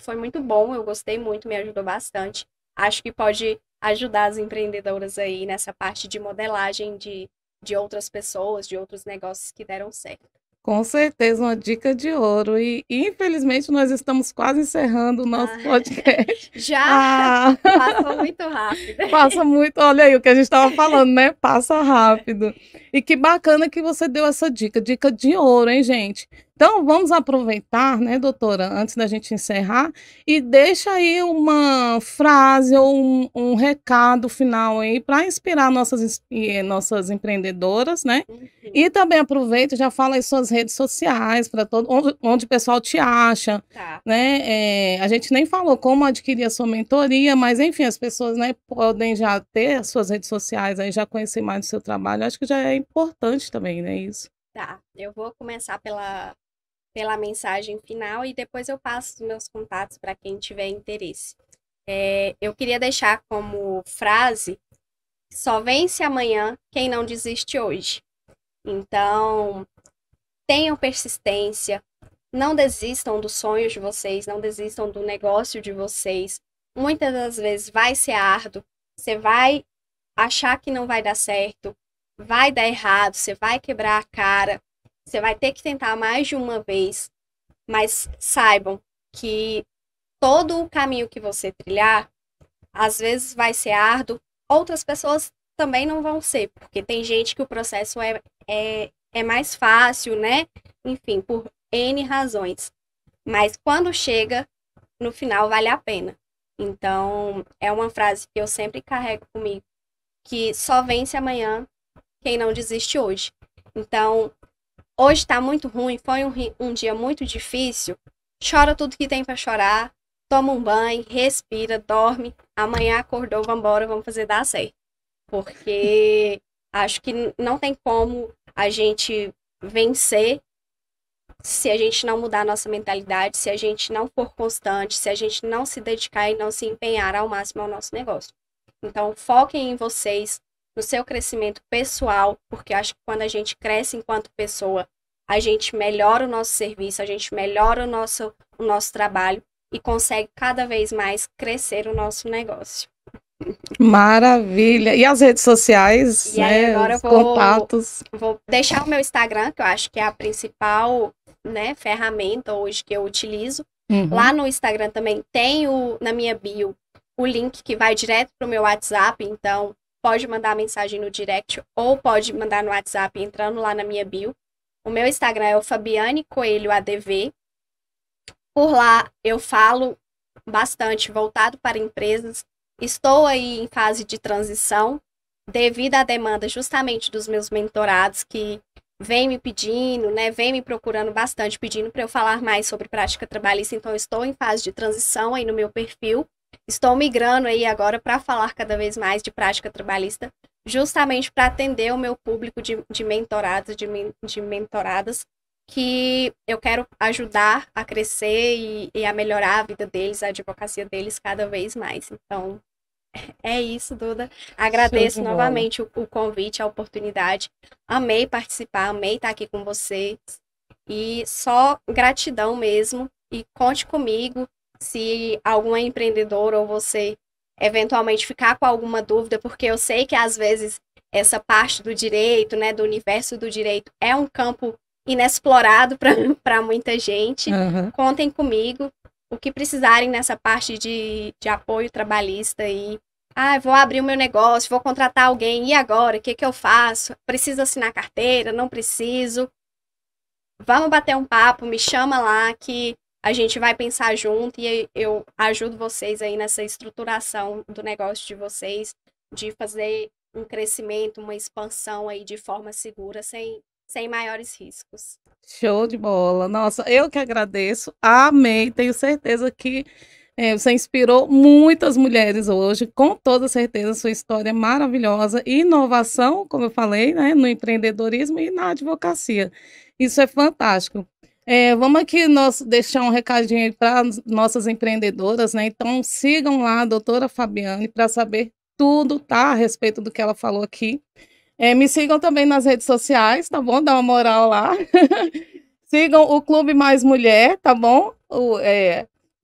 foi muito bom, eu gostei muito, me ajudou bastante. Acho que pode ajudar as empreendedoras aí nessa parte de modelagem de outras pessoas, de outros negócios que deram certo. Com certeza, uma dica de ouro. E, infelizmente, nós estamos quase encerrando o nosso podcast. Já passa muito rápido. Passa muito. Olha aí o que a gente estava falando, né? Passa rápido. E que bacana que você deu essa dica. Dica de ouro, hein, gente? Então, vamos aproveitar, né, doutora, antes da gente encerrar, e deixa aí uma frase ou um recado final aí para inspirar nossas empreendedoras, né? E também aproveita e já fala aí suas redes sociais, para onde o pessoal te acha, né? A gente nem falou como adquirir a sua mentoria, mas enfim, as pessoas, né, podem já ter as suas redes sociais aí, já conhecer mais do seu trabalho. Acho que já é importante também, né, isso. Tá, eu vou começar pela mensagem final e depois eu passo os meus contatos para quem tiver interesse. Eu queria deixar como frase: só vence amanhã quem não desiste hoje. Então, tenham persistência, não desistam dos sonhos de vocês, não desistam do negócio de vocês. Muitas das vezes vai ser árduo, você vai achar que não vai dar certo, vai dar errado, você vai quebrar a cara, você vai ter que tentar mais de uma vez, mas saibam que todo o caminho que você trilhar, às vezes vai ser árduo, outras pessoas também não vão ser, porque tem gente que o processo é mais fácil, né? Enfim, por N razões. Mas quando chega, no final vale a pena. Então, é uma frase que eu sempre carrego comigo, que só vence amanhã quem não desiste hoje. Então, hoje tá muito ruim, foi um dia muito difícil, chora tudo que tem para chorar, toma um banho, respira, dorme, amanhã acordou, vambora, vamos fazer dar certo. Porque acho que não tem como a gente vencer se a gente não mudar a nossa mentalidade, se a gente não for constante, se a gente não se dedicar e não se empenhar ao máximo ao nosso negócio. Então, foquem em vocês, no seu crescimento pessoal, porque eu acho que quando a gente cresce enquanto pessoa, a gente melhora o nosso serviço, a gente melhora o nosso trabalho e consegue cada vez mais crescer o nosso negócio. Maravilha. E as redes sociais, E aí né? agora Os contatos. vou deixar o meu Instagram, que eu acho que é a principal, né, ferramenta hoje que eu utilizo. Lá no Instagram também tenho na minha bio o link que vai direto para o meu WhatsApp, então pode mandar mensagem no direct ou pode mandar no WhatsApp entrando lá na minha bio. O meu Instagram é o Fabiane Coelho ADV. Por lá eu falo bastante voltado para empresas. Estou aí em fase de transição devido à demanda justamente dos meus mentorados que vem me pedindo, né, vem me procurando bastante, pedindo para eu falar mais sobre prática trabalhista. Então, eu estou em fase de transição aí no meu perfil. Estou migrando aí agora para falar cada vez mais de prática trabalhista, justamente para atender o meu público de mentorados, de mentoradas, que eu quero ajudar a crescer e a melhorar a vida deles, a advocacia deles cada vez mais. Então, é isso, Duda. Agradeço novamente o convite, a oportunidade. Amei participar, amei estar aqui com vocês. E só gratidão mesmo. E conte comigo se algum empreendedor ou você eventualmente ficar com alguma dúvida, porque eu sei que às vezes essa parte do direito, né, do universo do direito, é um campo inexplorado para muita gente. Contem comigo. O que precisarem nessa parte de apoio trabalhista e vou abrir o meu negócio, vou contratar alguém, e agora? O que eu faço? Preciso assinar carteira? Não preciso? Vamos bater um papo, me chama lá que a gente vai pensar junto e eu ajudo vocês aí nessa estruturação do negócio de vocês, de fazer um crescimento, uma expansão aí de forma segura, sem maiores riscos. Show de bola. Nossa, eu que agradeço. Amei. Tenho certeza que você inspirou muitas mulheres hoje. Com toda certeza, sua história é maravilhosa. Inovação, como eu falei, né, no empreendedorismo e na advocacia. Isso é fantástico. Vamos aqui deixar um recadinho para nossas empreendedoras, né? Então, sigam lá a doutora Fabiane para saber tudo, tá? A respeito do que ela falou aqui. Me sigam também nas redes sociais, tá bom? Dá uma moral lá. Sigam o Clube Mais Mulher, tá bom?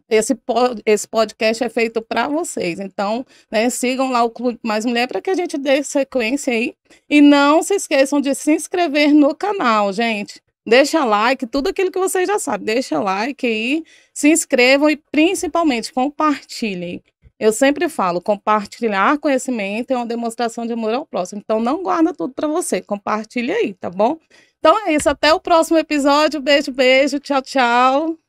Esse podcast é feito para vocês. Então, né, sigam lá o Clube Mais Mulher para que a gente dê sequência aí. E não se esqueçam de se inscrever no canal, gente. Deixa like, tudo aquilo que vocês já sabem. Deixa like aí, se inscrevam e principalmente compartilhem. Eu sempre falo, compartilhar conhecimento é uma demonstração de amor ao próximo. Então, não guarda tudo para você. Compartilha aí, tá bom? Então é isso. Até o próximo episódio. Beijo, beijo. Tchau, tchau.